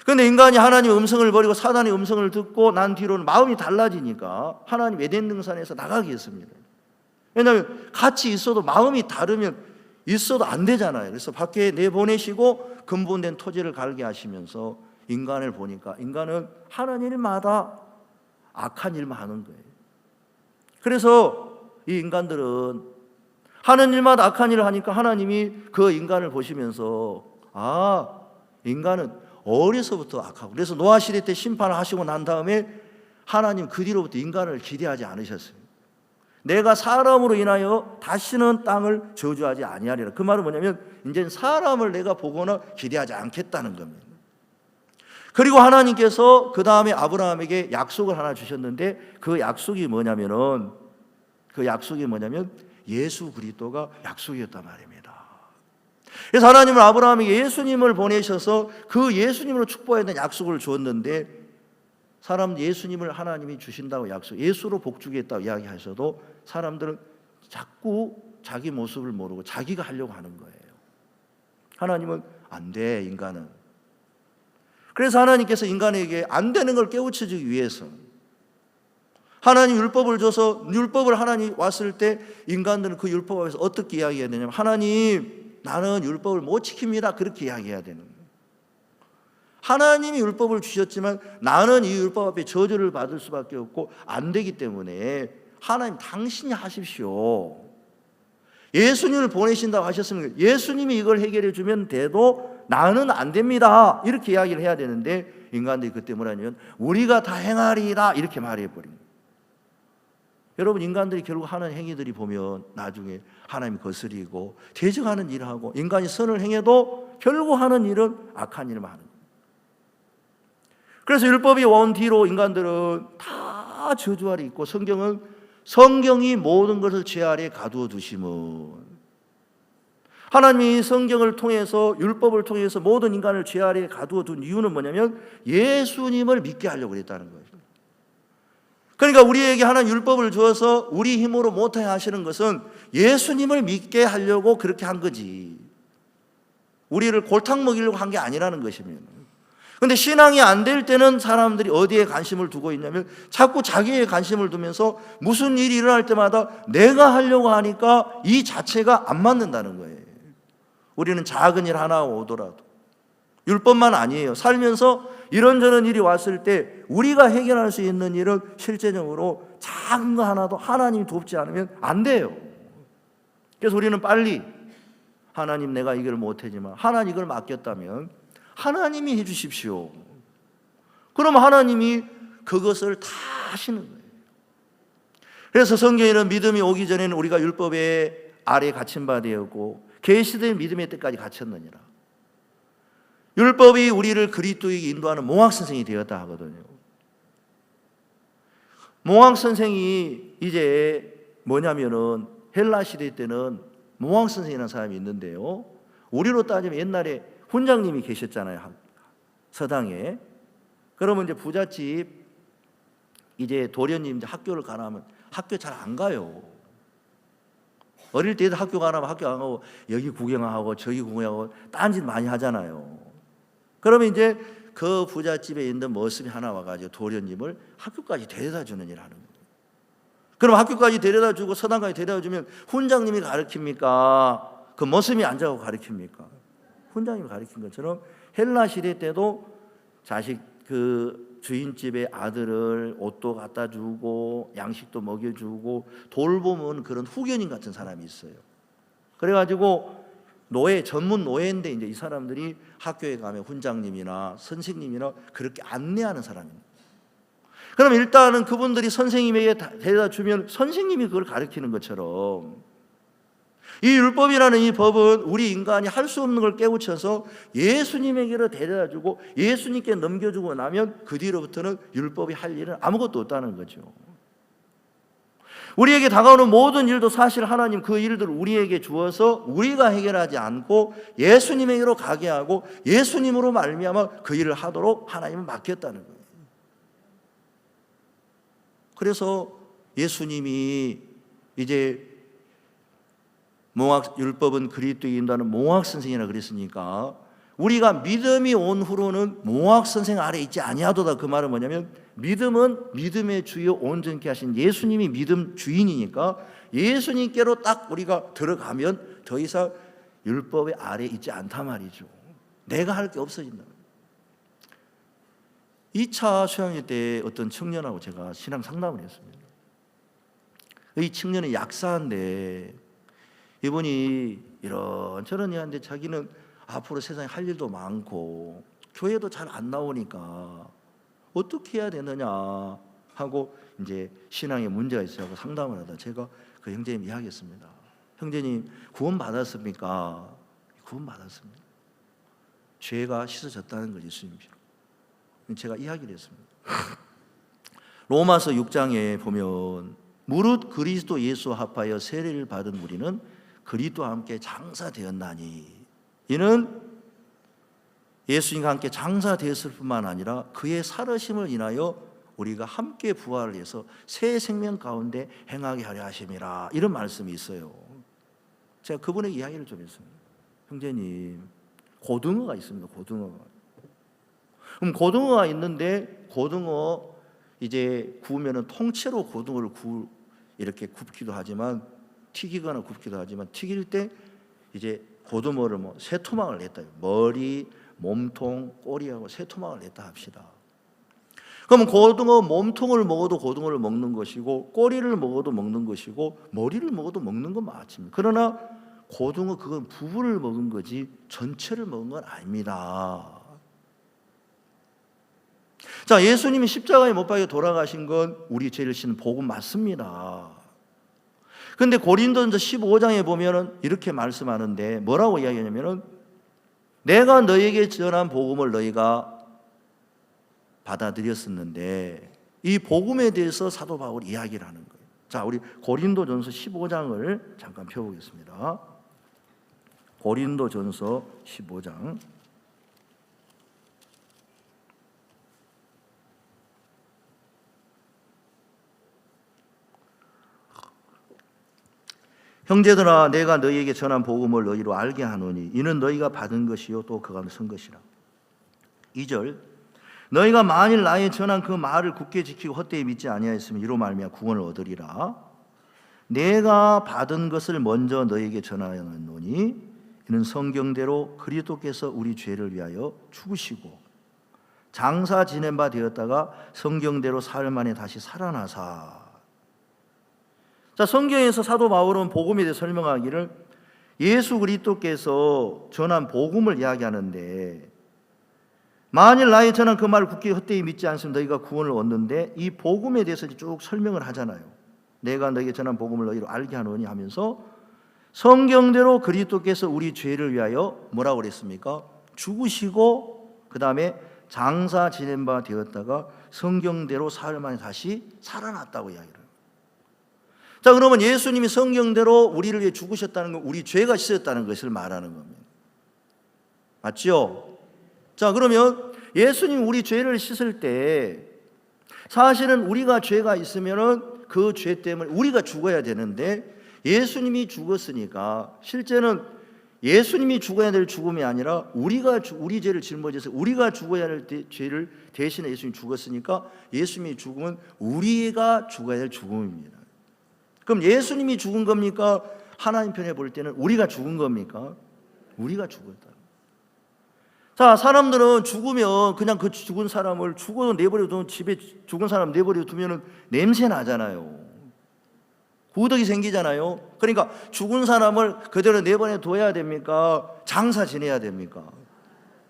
그런데 인간이 하나님의 음성을 버리고 사단의 음성을 듣고 난 뒤로는 마음이 달라지니까 하나님 에덴 동산에서 나가게 했습니다. 왜냐하면 같이 있어도 마음이 다르면 있어도 안 되잖아요. 그래서 밖에 내보내시고 근본된 토지를 갈게 하시면서 인간을 보니까 인간은 하는 일마다 악한 일만 하는 거예요. 그래서 이 인간들은 하는 일마다 악한 일을 하니까 하나님이 그 인간을 보시면서 인간은 어려서부터 악하고 그래서 노아 시대 때 심판을 하시고 난 다음에 하나님 그 뒤로부터 인간을 기대하지 않으셨어요. 내가 사람으로 인하여 다시는 땅을 저주하지 아니하리라. 그 말은 뭐냐면 이제는 사람을 내가 보거나 기대하지 않겠다는 겁니다. 그리고 하나님께서 그 다음에 아브라함에게 약속을 하나 주셨는데 그 약속이 뭐냐면 예수 그리스도가 약속이었단 말입니다. 그래서 하나님은 아브라함에게 예수님을 보내셔서 그 예수님으로 축복해야 되는 약속을 주었는데 사람 예수님을 하나님이 주신다고 약속, 예수로 복주겠다고 이야기하셔도 사람들은 자꾸 자기 모습을 모르고 자기가 하려고 하는 거예요. 하나님은 안 돼, 인간은. 그래서 하나님께서 인간에게 안 되는 걸 깨우쳐주기 위해서 하나님 율법을 줘서 율법을 하나님 왔을 때 인간들은 그 율법 앞에서 어떻게 이야기해야 되냐면 하나님 나는 율법을 못 지킵니다. 그렇게 이야기해야 되는 거예요. 하나님이 율법을 주셨지만 나는 이 율법 앞에 저주를 받을 수밖에 없고 안 되기 때문에 하나님 당신이 하십시오. 예수님을 보내신다고 하셨으면 예수님이 이걸 해결해 주면 돼도 나는 안 됩니다. 이렇게 이야기를 해야 되는데 인간들이 그때 뭐라냐면 우리가 다 행하리이다 이렇게 말해버린 거예요. 여러분 인간들이 결국 하는 행위들이 보면 나중에 하나님 거스리고 대적하는 일을 하고 인간이 선을 행해도 결국 하는 일은 악한 일만 하는 거예요. 그래서 율법이 온 뒤로 인간들은 다 저주 아래 있고 성경이 모든 것을 죄 아래 가두어 두심은 하나님이 성경을 통해서 율법을 통해서 모든 인간을 죄 아래 가두어 둔 이유는 뭐냐면 예수님을 믿게 하려고 그랬다는 거예요. 그러니까 우리에게 하나님 율법을 주어서 우리 힘으로 못하게 하시는 것은 예수님을 믿게 하려고 그렇게 한 거지 우리를 골탕 먹이려고 한 게 아니라는 것입니다. 그런데 신앙이 안 될 때는 사람들이 어디에 관심을 두고 있냐면 자꾸 자기의 관심을 두면서 무슨 일이 일어날 때마다 내가 하려고 하니까 이 자체가 안 맞는다는 거예요. 우리는 작은 일 하나 오더라도 율법만 아니에요. 살면서 이런저런 일이 왔을 때 우리가 해결할 수 있는 일은 실제적으로 작은 거 하나도 하나님이 돕지 않으면 안 돼요. 그래서 우리는 빨리 하나님, 내가 이걸 못하지만 하나님 이걸 맡겼다면 하나님이 해주십시오. 그럼 하나님이 그것을 다 하시는 거예요. 그래서 성경에는 믿음이 오기 전에는 우리가 율법의 아래에 갇힌 바 되었고 계시된 믿음의 때까지 갇혔느니라. 율법이 우리를 그리스도에게 인도하는 몽학 선생이 되었다 하거든요. 몽학 선생이 이제 뭐냐면은 헬라 시대 때는 몽학 선생이라는 사람이 있는데요. 우리로 따지면 옛날에 훈장님이 계셨잖아요. 서당에. 그러면 이제 부잣집 이제 도련님 이제 학교를 가라면 학교 잘 안 가요. 어릴 때도 학교 가라면 학교 안 가고 여기 구경하고 저기 구경하고 딴짓 많이 하잖아요. 그러면 이제 그 부잣집에 있는 머슴이 하나 와가지고 도련님을 학교까지 데려다 주는 일을 하는 거예요. 그럼 학교까지 데려다 주고 서당까지 데려다 주면 훈장님이 가르칩니까? 그 머슴이 앉아서 가르칩니까? 훈장님이 가르친 것처럼 헬라 시대 때도 자식 그 주인집의 아들을 옷도 갖다 주고 양식도 먹여주고 돌보면 그런 후견인 같은 사람이 있어요. 그래가지고 노예, 전문 노예인데 이제 이 사람들이 학교에 가면 훈장님이나 선생님이나 그렇게 안내하는 사람입니다. 그럼 일단은 그분들이 선생님에게 데려다 주면 선생님이 그걸 가르치는 것처럼 이 율법이라는 이 법은 우리 인간이 할 수 없는 걸 깨우쳐서 예수님에게로 데려다 주고 예수님께 넘겨주고 나면 그 뒤로부터는 율법이 할 일은 아무것도 없다는 거죠. 우리에게 다가오는 모든 일도 사실 하나님 그 일들을 우리에게 주어서 우리가 해결하지 않고 예수님에게로 가게 하고 예수님으로 말미암아 그 일을 하도록 하나님은 맡겼다는 거예요. 그래서 예수님이 이제 율법은 그리스도에 인도하는 몽학 선생이라 그랬으니까 우리가 믿음이 온 후로는 몽학 선생 아래 있지 아니하도다. 그 말은 뭐냐면 믿음은 믿음의 주요 온전케 하신 예수님이 믿음 주인이니까 예수님께로 딱 우리가 들어가면 더 이상 율법의 아래 있지 않단 말이죠. 내가 할 게 없어진다. 2차 수양회 때 어떤 청년하고 제가 신앙 상담을 했습니다. 이 청년은 약사인데 이분이 이런저런 얘기하는데 자기는 앞으로 세상에 할 일도 많고 교회도 잘 안 나오니까 어떻게 해야 되느냐 하고 이제 신앙에 문제가 있어서 상담을 하다 제가 그 형제님 이야기했습니다. 형제님 구원 받았습니까? 구원 받았습니다. 죄가 씻어졌다는 거지 예수님 피로. 제가 이야기를 했습니다. 로마서 6장에 보면 무릇 그리스도 예수와 합하여 세례를 받은 우리는 그리스도와 함께 장사되었나니 이는 예수님과 함께 장사되었을 뿐만 아니라 그의 살으심을 인하여 우리가 함께 부활을 해서 새 생명 가운데 행하게 하려 하심이라 이런 말씀이 있어요. 제가 그분의 이야기를 좀 했습니다. 형제님 고등어가 있습니다. 고등어가. 그럼 고등어가 있는데 고등어 이제 구우면은 통째로 고등어를 이렇게 굽기도 하지만 튀기거나 굽기도 하지만 튀길 때 이제 고등어를 뭐 세 토막을 냈다. 머리, 몸통, 꼬리하고 세 토막을 냈다 합시다. 그러면 고등어 몸통을 먹어도 고등어를 먹는 것이고 꼬리를 먹어도 먹는 것이고 머리를 먹어도 먹는 건 맞습니다. 그러나 고등어 그건 부분을 먹은 거지 전체를 먹은 건 아닙니다. 자, 예수님이 십자가에 못 박혀 돌아가신 건 우리 죄를 씻는 복음 맞습니다. 근데 고린도전서 15장에 보면은 이렇게 말씀하는데 뭐라고 이야기하냐면은 내가 너에게 전한 복음을 너희가 받아들였었는데 이 복음에 대해서 사도 바울이 이야기를 하는 거예요. 자, 우리 고린도전서 15장을 잠깐 펴보겠습니다. 고린도전서 15장 형제들아 내가 너희에게 전한 복음을 너희로 알게 하노니 이는 너희가 받은 것이요 또 그가 선 것이라. 2절 너희가 만일 나의 전한 그 말을 굳게 지키고 헛되이 믿지 아니하였으면 이로 말미암아 구원을 얻으리라. 내가 받은 것을 먼저 너희에게 전하였노니 이는 성경대로 그리스도께서 우리 죄를 위하여 죽으시고 장사 지낸 바 되었다가 성경대로 사흘 만에 다시 살아나사. 자, 성경에서 사도 바울은 복음에 대해 설명하기를 예수 그리스도께서 전한 복음을 이야기하는데, 만일 나의 전한 그 말을 굳게 헛되이 믿지 않으면 너희가 구원을 얻는데, 이 복음에 대해서 쭉 설명을 하잖아요. 내가 너희에게 전한 복음을 너희로 알게 하노니 하면서 성경대로 그리스도께서 우리 죄를 위하여 뭐라고 그랬습니까? 죽으시고 그 다음에 장사 지낸 바 되었다가 성경대로 사흘 만에 다시 살아났다고 이야기를 해요. 자, 그러면 예수님이 성경대로 우리를 위해 죽으셨다는 건 우리 죄가 씻었다는 것을 말하는 겁니다. 맞죠? 자, 그러면 예수님이 우리 죄를 씻을 때 사실은 우리가 죄가 있으면은 그 죄 때문에 우리가 죽어야 되는데, 예수님이 죽었으니까 실제는 예수님이 죽어야 될 죽음이 아니라 우리 죄를 짊어져서 우리가 죽어야 할 죄를 대신에 예수님이 죽었으니까 예수님이 죽으면 우리가 죽어야 할 죽음입니다. 그럼 예수님이 죽은 겁니까? 하나님 편에 볼 때는 우리가 죽은 겁니까? 우리가 죽었다. 자, 사람들은 죽으면 그냥 그 죽은 사람을 죽어 내버려두면, 집에 죽은 사람 내버려두면 냄새 나잖아요. 구더기 생기잖아요. 그러니까 죽은 사람을 그대로 내버려둬야 됩니까? 장사 지내야 됩니까?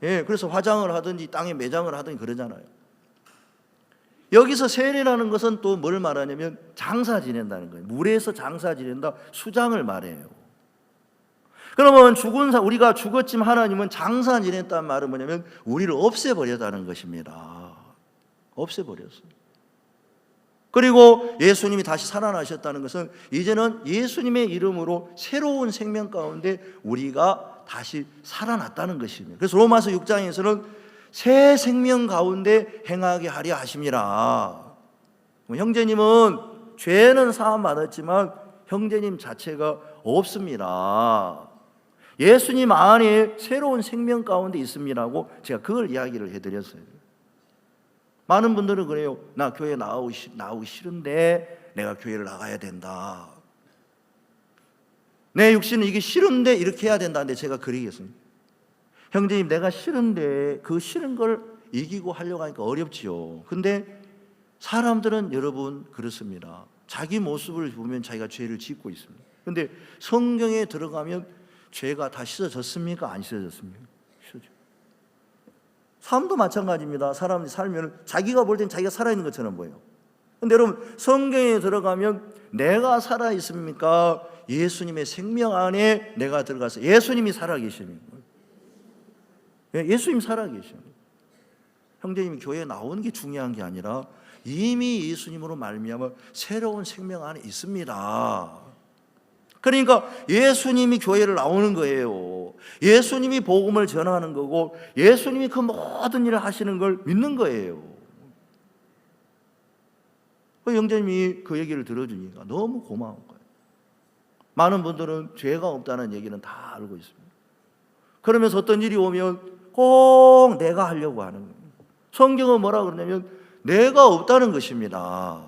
예, 그래서 화장을 하든지 땅에 매장을 하든지 그러잖아요. 여기서 세례라는 것은 또 뭘 말하냐면 장사 지낸다는 거예요. 물에서 장사 지낸다, 수장을 말해요. 그러면 우리가 죽었지만 하나님은 장사 지냈다는 말은 뭐냐면 우리를 없애버렸다는 것입니다. 없애버렸어요. 그리고 예수님이 다시 살아나셨다는 것은 이제는 예수님의 이름으로 새로운 생명 가운데 우리가 다시 살아났다는 것입니다. 그래서 로마서 6장에서는 새 생명 가운데 행하게 하려 하심이라. 형제님은 죄는 사함 받았지만 형제님 자체가 없습니다. 예수님 안에 새로운 생명 가운데 있습니다고 제가 그걸 이야기를 해드렸어요. 많은 분들은 그래요. 나 교회 나오기 싫은데 내가 교회를 나가야 된다. 내 육신은 이게 싫은데 이렇게 해야 된다는데 제가 그러겠습니다. 형제님, 내가 싫은데 그 싫은 걸 이기고 하려고 하니까 어렵지요. 근데 사람들은 여러분 그렇습니다. 자기 모습을 보면 자기가 죄를 짓고 있습니다. 근데 성경에 들어가면 죄가 다 씻어졌습니까? 안 씻어졌습니까? 씻어져. 삶도 마찬가지입니다. 사람이 살면 자기가 볼 땐 자기가 살아있는 것처럼 보여요. 근데 여러분 성경에 들어가면 내가 살아있습니까? 예수님의 생명 안에 내가 들어가서 예수님이 살아계십니다. 예수님이 살아계십니다. 형제님이 교회에 나오는 게 중요한 게 아니라 이미 예수님으로 말미암아 새로운 생명 안에 있습니다. 그러니까 예수님이 교회를 나오는 거예요. 예수님이 복음을 전하는 거고 예수님이 그 모든 일을 하시는 걸 믿는 거예요. 형제님이 그 얘기를 들어주니까 너무 고마운 거예요. 많은 분들은 죄가 없다는 얘기는 다 알고 있습니다. 그러면서 어떤 일이 오면 꼭 내가 하려고 하는 거예요. 성경은 뭐라 그러냐면 내가 없다는 것입니다.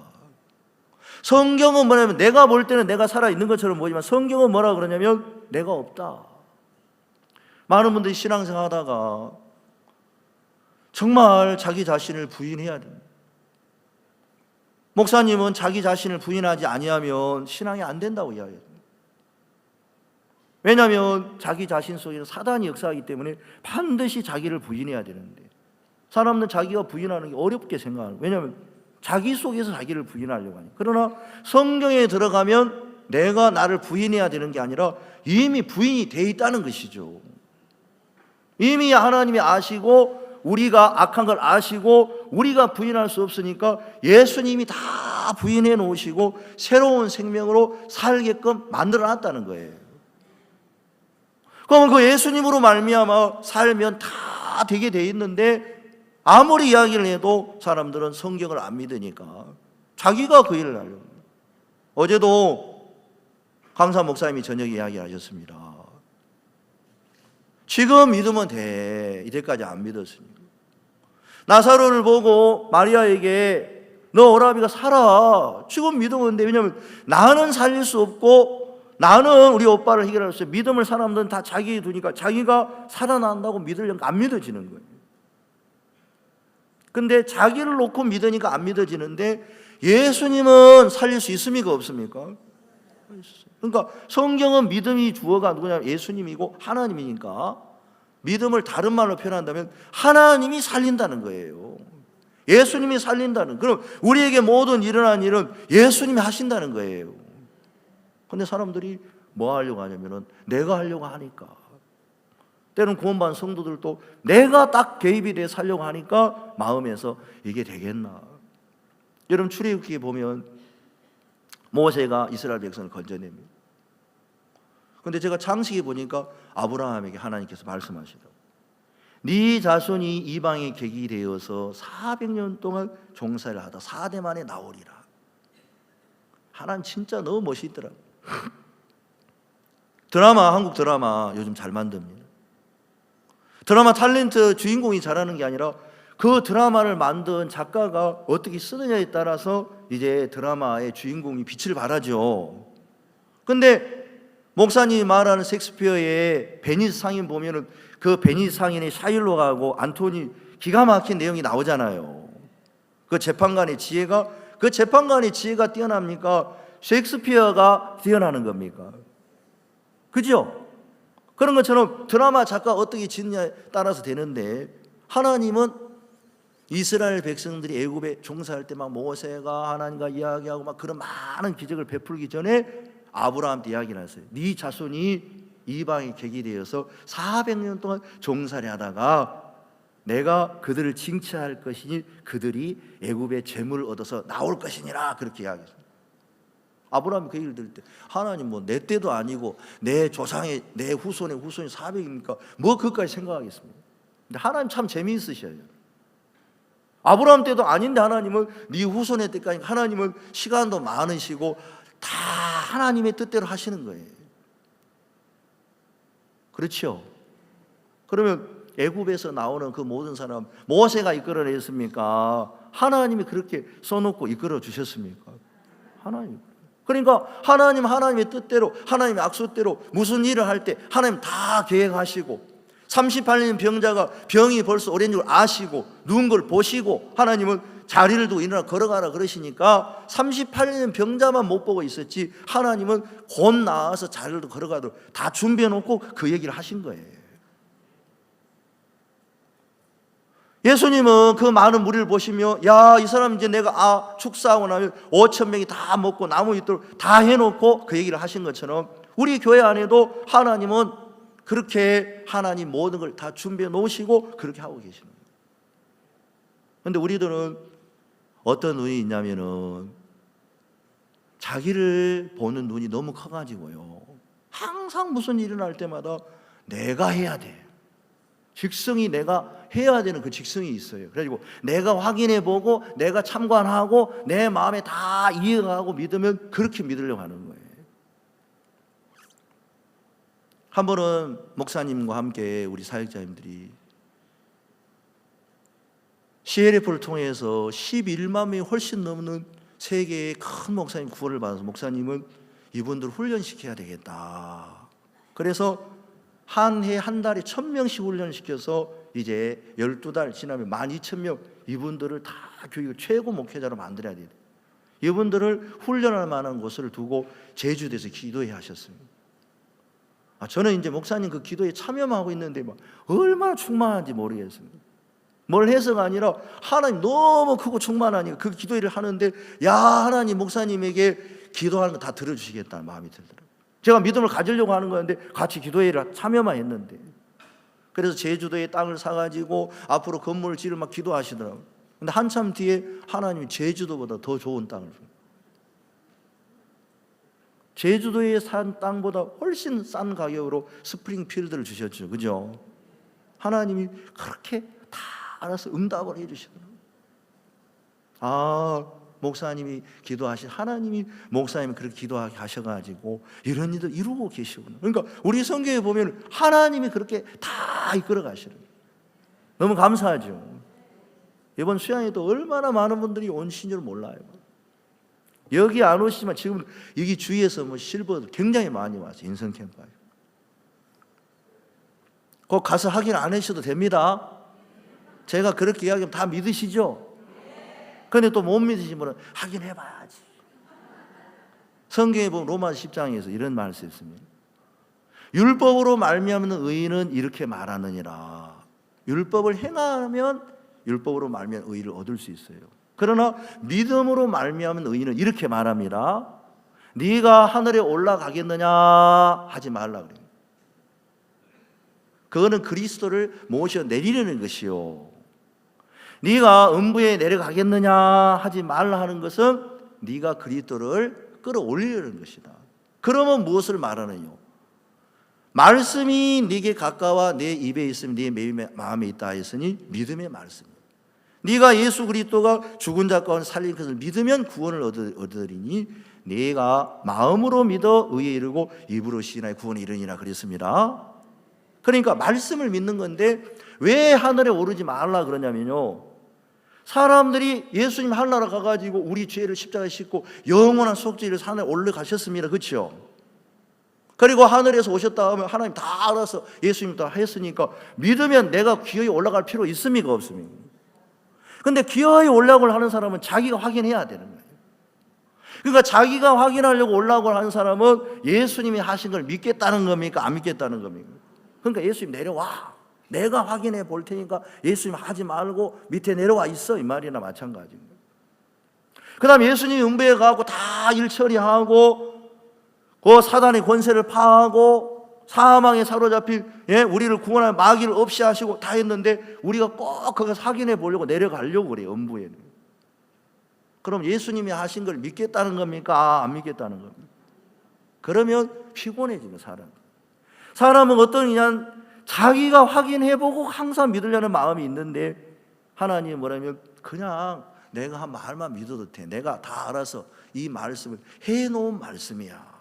성경은 뭐냐면 내가 볼 때는 내가 살아있는 것처럼 보이지만 성경은 뭐라 그러냐면 내가 없다. 많은 분들이 신앙생활 하다가 정말 자기 자신을 부인해야 됩니다. 목사님은 자기 자신을 부인하지 아니하면 신앙이 안 된다고 이야기해요. 왜냐하면 자기 자신 속에는 사단이 역사하기 때문에 반드시 자기를 부인해야 되는데 사람은 자기가 부인하는 게 어렵게 생각하는 거예요. 왜냐하면 자기 속에서 자기를 부인하려고 하니까. 그러나 성경에 들어가면 내가 나를 부인해야 되는 게 아니라 이미 부인이 돼 있다는 것이죠. 이미 하나님이 아시고 우리가 악한 걸 아시고 우리가 부인할 수 없으니까 예수님이 다 부인해 놓으시고 새로운 생명으로 살게끔 만들어 놨다는 거예요. 그러면 그 예수님으로 말미암아 살면 다 되게 돼 있는데 아무리 이야기를 해도 사람들은 성경을 안 믿으니까 자기가 그 일을 하려고. 어제도 강사 목사님이 저녁에 이야기하셨습니다. 지금 믿으면 돼. 이때까지 안 믿었으니까. 나사로를 보고 마리아에게 너 오라비가 살아. 지금 믿으면 돼. 왜냐하면 나는 살릴 수 없고 나는 우리 오빠를 해결했어요. 믿음을 사람들은 다 자기에 두니까 자기가 살아난다고 믿으려면 안 믿어지는 거예요. 근데 자기를 놓고 믿으니까 안 믿어지는데 예수님은 살릴 수 있습니까? 없습니까? 그러니까 성경은 믿음이 주어가 누구냐면 예수님이고 하나님이니까 믿음을 다른 말로 표현한다면 하나님이 살린다는 거예요. 예수님이 살린다는. 그럼 우리에게 모든 일어난 일은 예수님이 하신다는 거예요. 근데 사람들이 뭐 하려고 하냐면은 내가 하려고 하니까. 때로는 구원받은 성도들도 내가 딱 개입이 돼 살려고 하니까 마음에서 이게 되겠나. 여러분 출애굽기에 보면 모세가 이스라엘 백성을 건져냅니다. 근데 제가 장식에 보니까 아브라함에게 하나님께서 말씀하시더라고요. 네 자손이 이방의 객이 되어서 400년 동안 종살이를 하다 4대 만에 나오리라. 하나님 진짜 너무 멋있더라고요. 드라마, 한국 드라마 요즘 잘 만듭니다. 드라마 탤런트 주인공이 잘하는 게 아니라 그 드라마를 만든 작가가 어떻게 쓰느냐에 따라서 이제 드라마의 주인공이 빛을 발하죠. 근데 목사님이 말하는 셰익스피어의 베니스 상인 보면은 그 베니스 상인의 샤일록하고 안토니 기가 막힌 내용이 나오잖아요. 그 재판관의 지혜가 뛰어납니까? 셰익스피어가 뛰어나는 겁니까? 그죠? 그런 것처럼 드라마 작가 어떻게 짓느냐에 따라서 되는데 하나님은 이스라엘 백성들이 애굽에 종사할 때 막 모세가 하나님과 이야기하고 막 그런 많은 기적을 베풀기 전에 아브라함한테 이야기를 했어요. 네 자손이 이방의 객이 되어서 400년 동안 종살이 하다가 내가 그들을 징치할 것이니 그들이 애굽의 재물을 얻어서 나올 것이니라 그렇게 이야기했어요. 아브라함이 그 얘기를 들을 때 하나님 뭐 내 때도 아니고 내 조상의 내 후손의 후손이 400입니까? 뭐 그것까지 생각하겠습니까? 근데 하나님 참 재미있으셔요. 아브라함 때도 아닌데 하나님은 네 후손의 때까지 하나님은 시간도 많으시고 다 하나님의 뜻대로 하시는 거예요. 그렇죠? 그러면 애굽에서 나오는 그 모든 사람 모세가 이끌어냈습니까? 하나님이 그렇게 써놓고 이끌어 주셨습니까? 하나님. 그러니까 하나님의 뜻대로 하나님의 약속대로 무슨 일을 할 때 하나님 다 계획하시고 38년 병자가 병이 벌써 오랜 줄 아시고 누운 걸 보시고 하나님은 자리를 두고 일어나 걸어가라 그러시니까 38년 병자만 못 보고 있었지 하나님은 곧 나와서 자리를 두고 걸어가도록 다 준비해 놓고 그 얘기를 하신 거예요. 예수님은 그 많은 무리를 보시며 야, 이 사람 이제 내가 축사하고 나면 5천 명이 다 먹고 나무 있도록 다 해놓고 그 얘기를 하신 것처럼 우리 교회 안에도 하나님은 그렇게 하나님 모든 걸 다 준비해 놓으시고 그렇게 하고 계시는 거예요. 그런데 우리들은 어떤 눈이 있냐면은 자기를 보는 눈이 너무 커가지고요 항상 무슨 일이 날 때마다 내가 해야 돼. 직성이 내가 해야 되는 그 직성이 있어요. 그래가지고 내가 확인해보고 내가 참관하고 내 마음에 다 이해하고 믿으면 그렇게 믿으려고 하는 거예요. 한 번은 목사님과 함께 우리 사역자님들이 CLF를 통해서 11만 명이 훨씬 넘는 세계의 큰 목사님 구원을 받아서 목사님은 이분들을 훈련시켜야 되겠다. 그래서 한 해 한 달에 1,000명씩 훈련시켜서 이제 12달 지나면 12,000명 이분들을 다 교육을 최고 목회자로 만들어야 돼요. 이분들을 훈련할 만한 곳을 두고 제주도에서 기도해 하셨습니다. 저는 이제 목사님 그 기도에 참여하고 있는데 막 얼마나 충만한지 모르겠습니다. 뭘 해서가 아니라 하나님 너무 크고 충만하니까 그 기도를 하는데 야 하나님 목사님에게 기도하는 거 다 들어주시겠다는 마음이 들더라고요. 제가 믿음을 가지려고 하는 거였는데 같이 기도회를 참여만 했는데 그래서 제주도에 땅을 사가지고 앞으로 건물을 지을 막 기도하시더라고요. 근데 한참 뒤에 하나님이 제주도보다 더 좋은 땅을 줍니다. 제주도에 산 땅보다 훨씬 싼 가격으로 스프링필드를 주셨죠. 그죠? 하나님이 그렇게 다 알아서 응답을 해주시더라고요. 목사님이 기도하신 하나님이 목사님이 그렇게 기도하게 하셔가지고 이런 일들 이루고 계시구나. 그러니까 우리 성경에 보면 하나님이 그렇게 다 이끌어 가시는 너무 감사하죠. 이번 수양에도 얼마나 많은 분들이 온신 줄 몰라요. 여기 안 오시지만 지금 여기 주위에서 뭐 실버 굉장히 많이 왔어요. 인성 캠프에. 꼭 가서 확인 안 하셔도 됩니다. 제가 그렇게 이야기하면 다 믿으시죠? 근데 또 못 믿으시면 확인해봐야지. 성경에 보면 로마서 10장에서 이런 말씀이 있습니다. 율법으로 말미암는 의인은 이렇게 말하느니라. 율법을 행하면 율법으로 말미암는 의를 얻을 수 있어요. 그러나 믿음으로 말미암는 의인은 이렇게 말합니다. 네가 하늘에 올라가겠느냐 하지 말라 그래요. 그거는 그리스도를 모셔 내리려는 것이요. 네가 음부에 내려가겠느냐 하지 말라 하는 것은 네가 그리스도를 끌어올리려는 것이다. 그러면 무엇을 말하느냐? 말씀이 네게 가까워 내 입에 있으면 네 마음에 있다 했으니 믿음의 말씀. 네가 예수 그리스도가 죽은 자 가운데 살린 것을 믿으면 구원을 얻으리니 네가 마음으로 믿어 의에 이르고 입으로 시인하여 구원에 이르니라 그랬습니다. 그러니까 말씀을 믿는 건데 왜 하늘에 오르지 말라 그러냐면요, 사람들이 예수님 하늘나라 가가지고 우리 죄를 십자가에 싣고 영원한 속죄를 하늘에 올라가셨습니다. 그렇죠? 그리고 하늘에서 오셨다 하면 하나님 다 알아서 예수님 다 했으니까 믿으면 내가 기어이 올라갈 필요 있습니까? 없습니까? 근데 기어이 올라가고 하는 사람은 자기가 확인해야 되는 거예요. 그러니까 자기가 확인하려고 올라가고 하는 사람은 예수님이 하신 걸 믿겠다는 겁니까? 안 믿겠다는 겁니까? 그러니까 예수님 내려와, 내가 확인해 볼 테니까 예수님 하지 말고 밑에 내려와 있어, 이 말이나 마찬가지입니다. 그 다음에 예수님이 음부에 가고 다 일 처리하고 그 사단의 권세를 파하고 사망에 사로잡힌 우리를 구원할 마귀를 없이 하시고 다 했는데 우리가 꼭 거기서 확인해 보려고 내려가려고 그래요. 음부에는. 그럼 예수님이 하신 걸 믿겠다는 겁니까? 안 믿겠다는 겁니까? 그러면 피곤해지는 사람은 어떤 이냐, 자기가 확인해보고 항상 믿으려는 마음이 있는데 하나님이 뭐라면 그냥 내가 한 말만 믿어도 돼. 내가 다 알아서 이 말씀을 해놓은 말씀이야.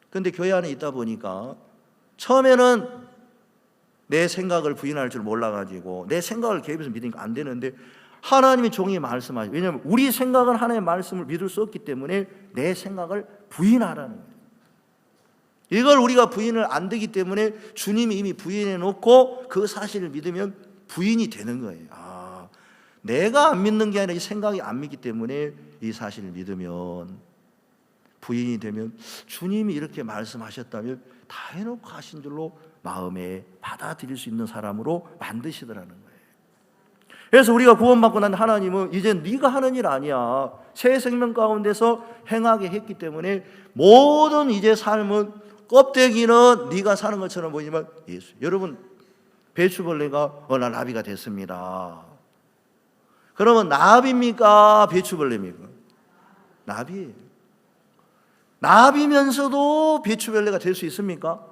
그런데 교회 안에 있다 보니까 처음에는 내 생각을 부인할 줄 몰라가지고 내 생각을 개입해서 믿으니까 안 되는데 하나님이 종이 말씀하시죠. 왜냐하면 우리 생각은 하나님의 말씀을 믿을 수 없기 때문에 내 생각을 부인하라는 거예요. 이걸 우리가 부인을 안 되기 때문에 주님이 이미 부인해 놓고 그 사실을 믿으면 부인이 되는 거예요. 내가 안 믿는 게 아니라 이 생각이 안 믿기 때문에 이 사실을 믿으면 부인이 되면 주님이 이렇게 말씀하셨다면 다 해놓고 하신 줄로 마음에 받아들일 수 있는 사람으로 만드시더라는 거예요. 그래서 우리가 구원받고 난 하나님은 이제 네가 하는 일 아니야. 새 생명 가운데서 행하게 했기 때문에 모든 이제 삶은 껍데기는 네가 사는 것처럼 보이지만 예수. 여러분 배추벌레가 나 나비가 됐습니다. 그러면 나비입니까? 배추벌레입니까? 나비예요. 나비면서도 배추벌레가 될 수 있습니까?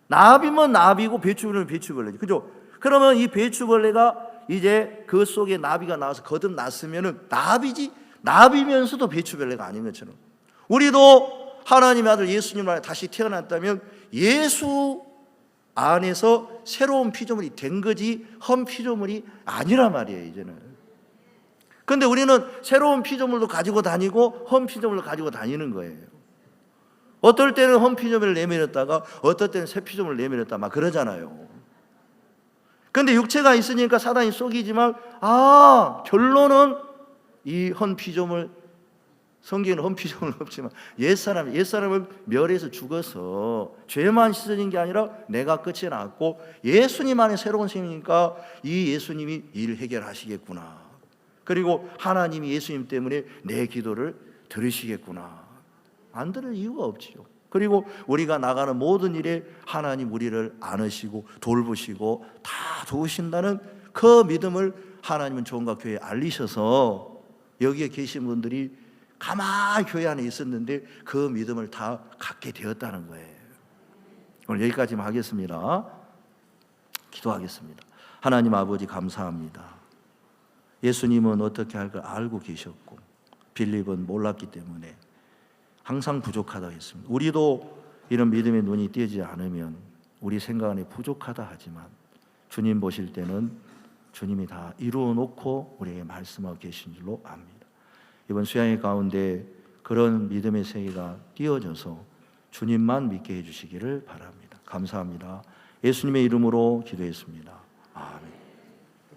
나비면 나비고 배추벌레는 배추벌레죠. 그죠? 그러면 이 배추벌레가 이제 그 속에 나비가 나와서 거듭났으면은 나비지, 나비면서도 배추벌레가 아닌 것처럼 우리도 하나님의 아들 예수님 안에 다시 태어났다면 예수 안에서 새로운 피조물이 된 거지 헌 피조물이 아니란 말이에요. 이제는. 그런데 우리는 새로운 피조물도 가지고 다니고 헌 피조물도 가지고 다니는 거예요. 어떨 때는 헌 피조물을 내밀었다가 어떨 때는 새 피조물을 내밀었다 막 그러잖아요. 그런데 육체가 있으니까 사단이 속이지만 결론은 이 헌 피조물, 성경에는 헌 피조물은 없지만 옛사람은 멸해서 죽어서 죄만 씻어진 게 아니라 내가 끝이 났고 예수님 안에 새로운 생이니까 이 예수님이 일 해결하시겠구나. 그리고 하나님이 예수님 때문에 내 기도를 들으시겠구나. 안 들을 이유가 없지요. 그리고 우리가 나가는 모든 일에 하나님 우리를 안으시고 돌보시고 다 도우신다는 그 믿음을 하나님은 종과 교회에 알리셔서 여기에 계신 분들이 가만히 교회 안에 있었는데 그 믿음을 다 갖게 되었다는 거예요. 오늘 여기까지만 하겠습니다. 기도하겠습니다. 하나님 아버지 감사합니다. 예수님은 어떻게 할 걸 알고 계셨고 빌립은 몰랐기 때문에 항상 부족하다고 했습니다. 우리도 이런 믿음의 눈이 띄지 않으면 우리 생각 안에 부족하다 하지만 주님 보실 때는 주님이 다 이루어 놓고 우리에게 말씀하고 계신 줄로 압니다. 이번 수양회 가운데 그런 믿음의 세계가 띄어져서 주님만 믿게 해주시기를 바랍니다. 감사합니다. 예수님의 이름으로 기도했습니다.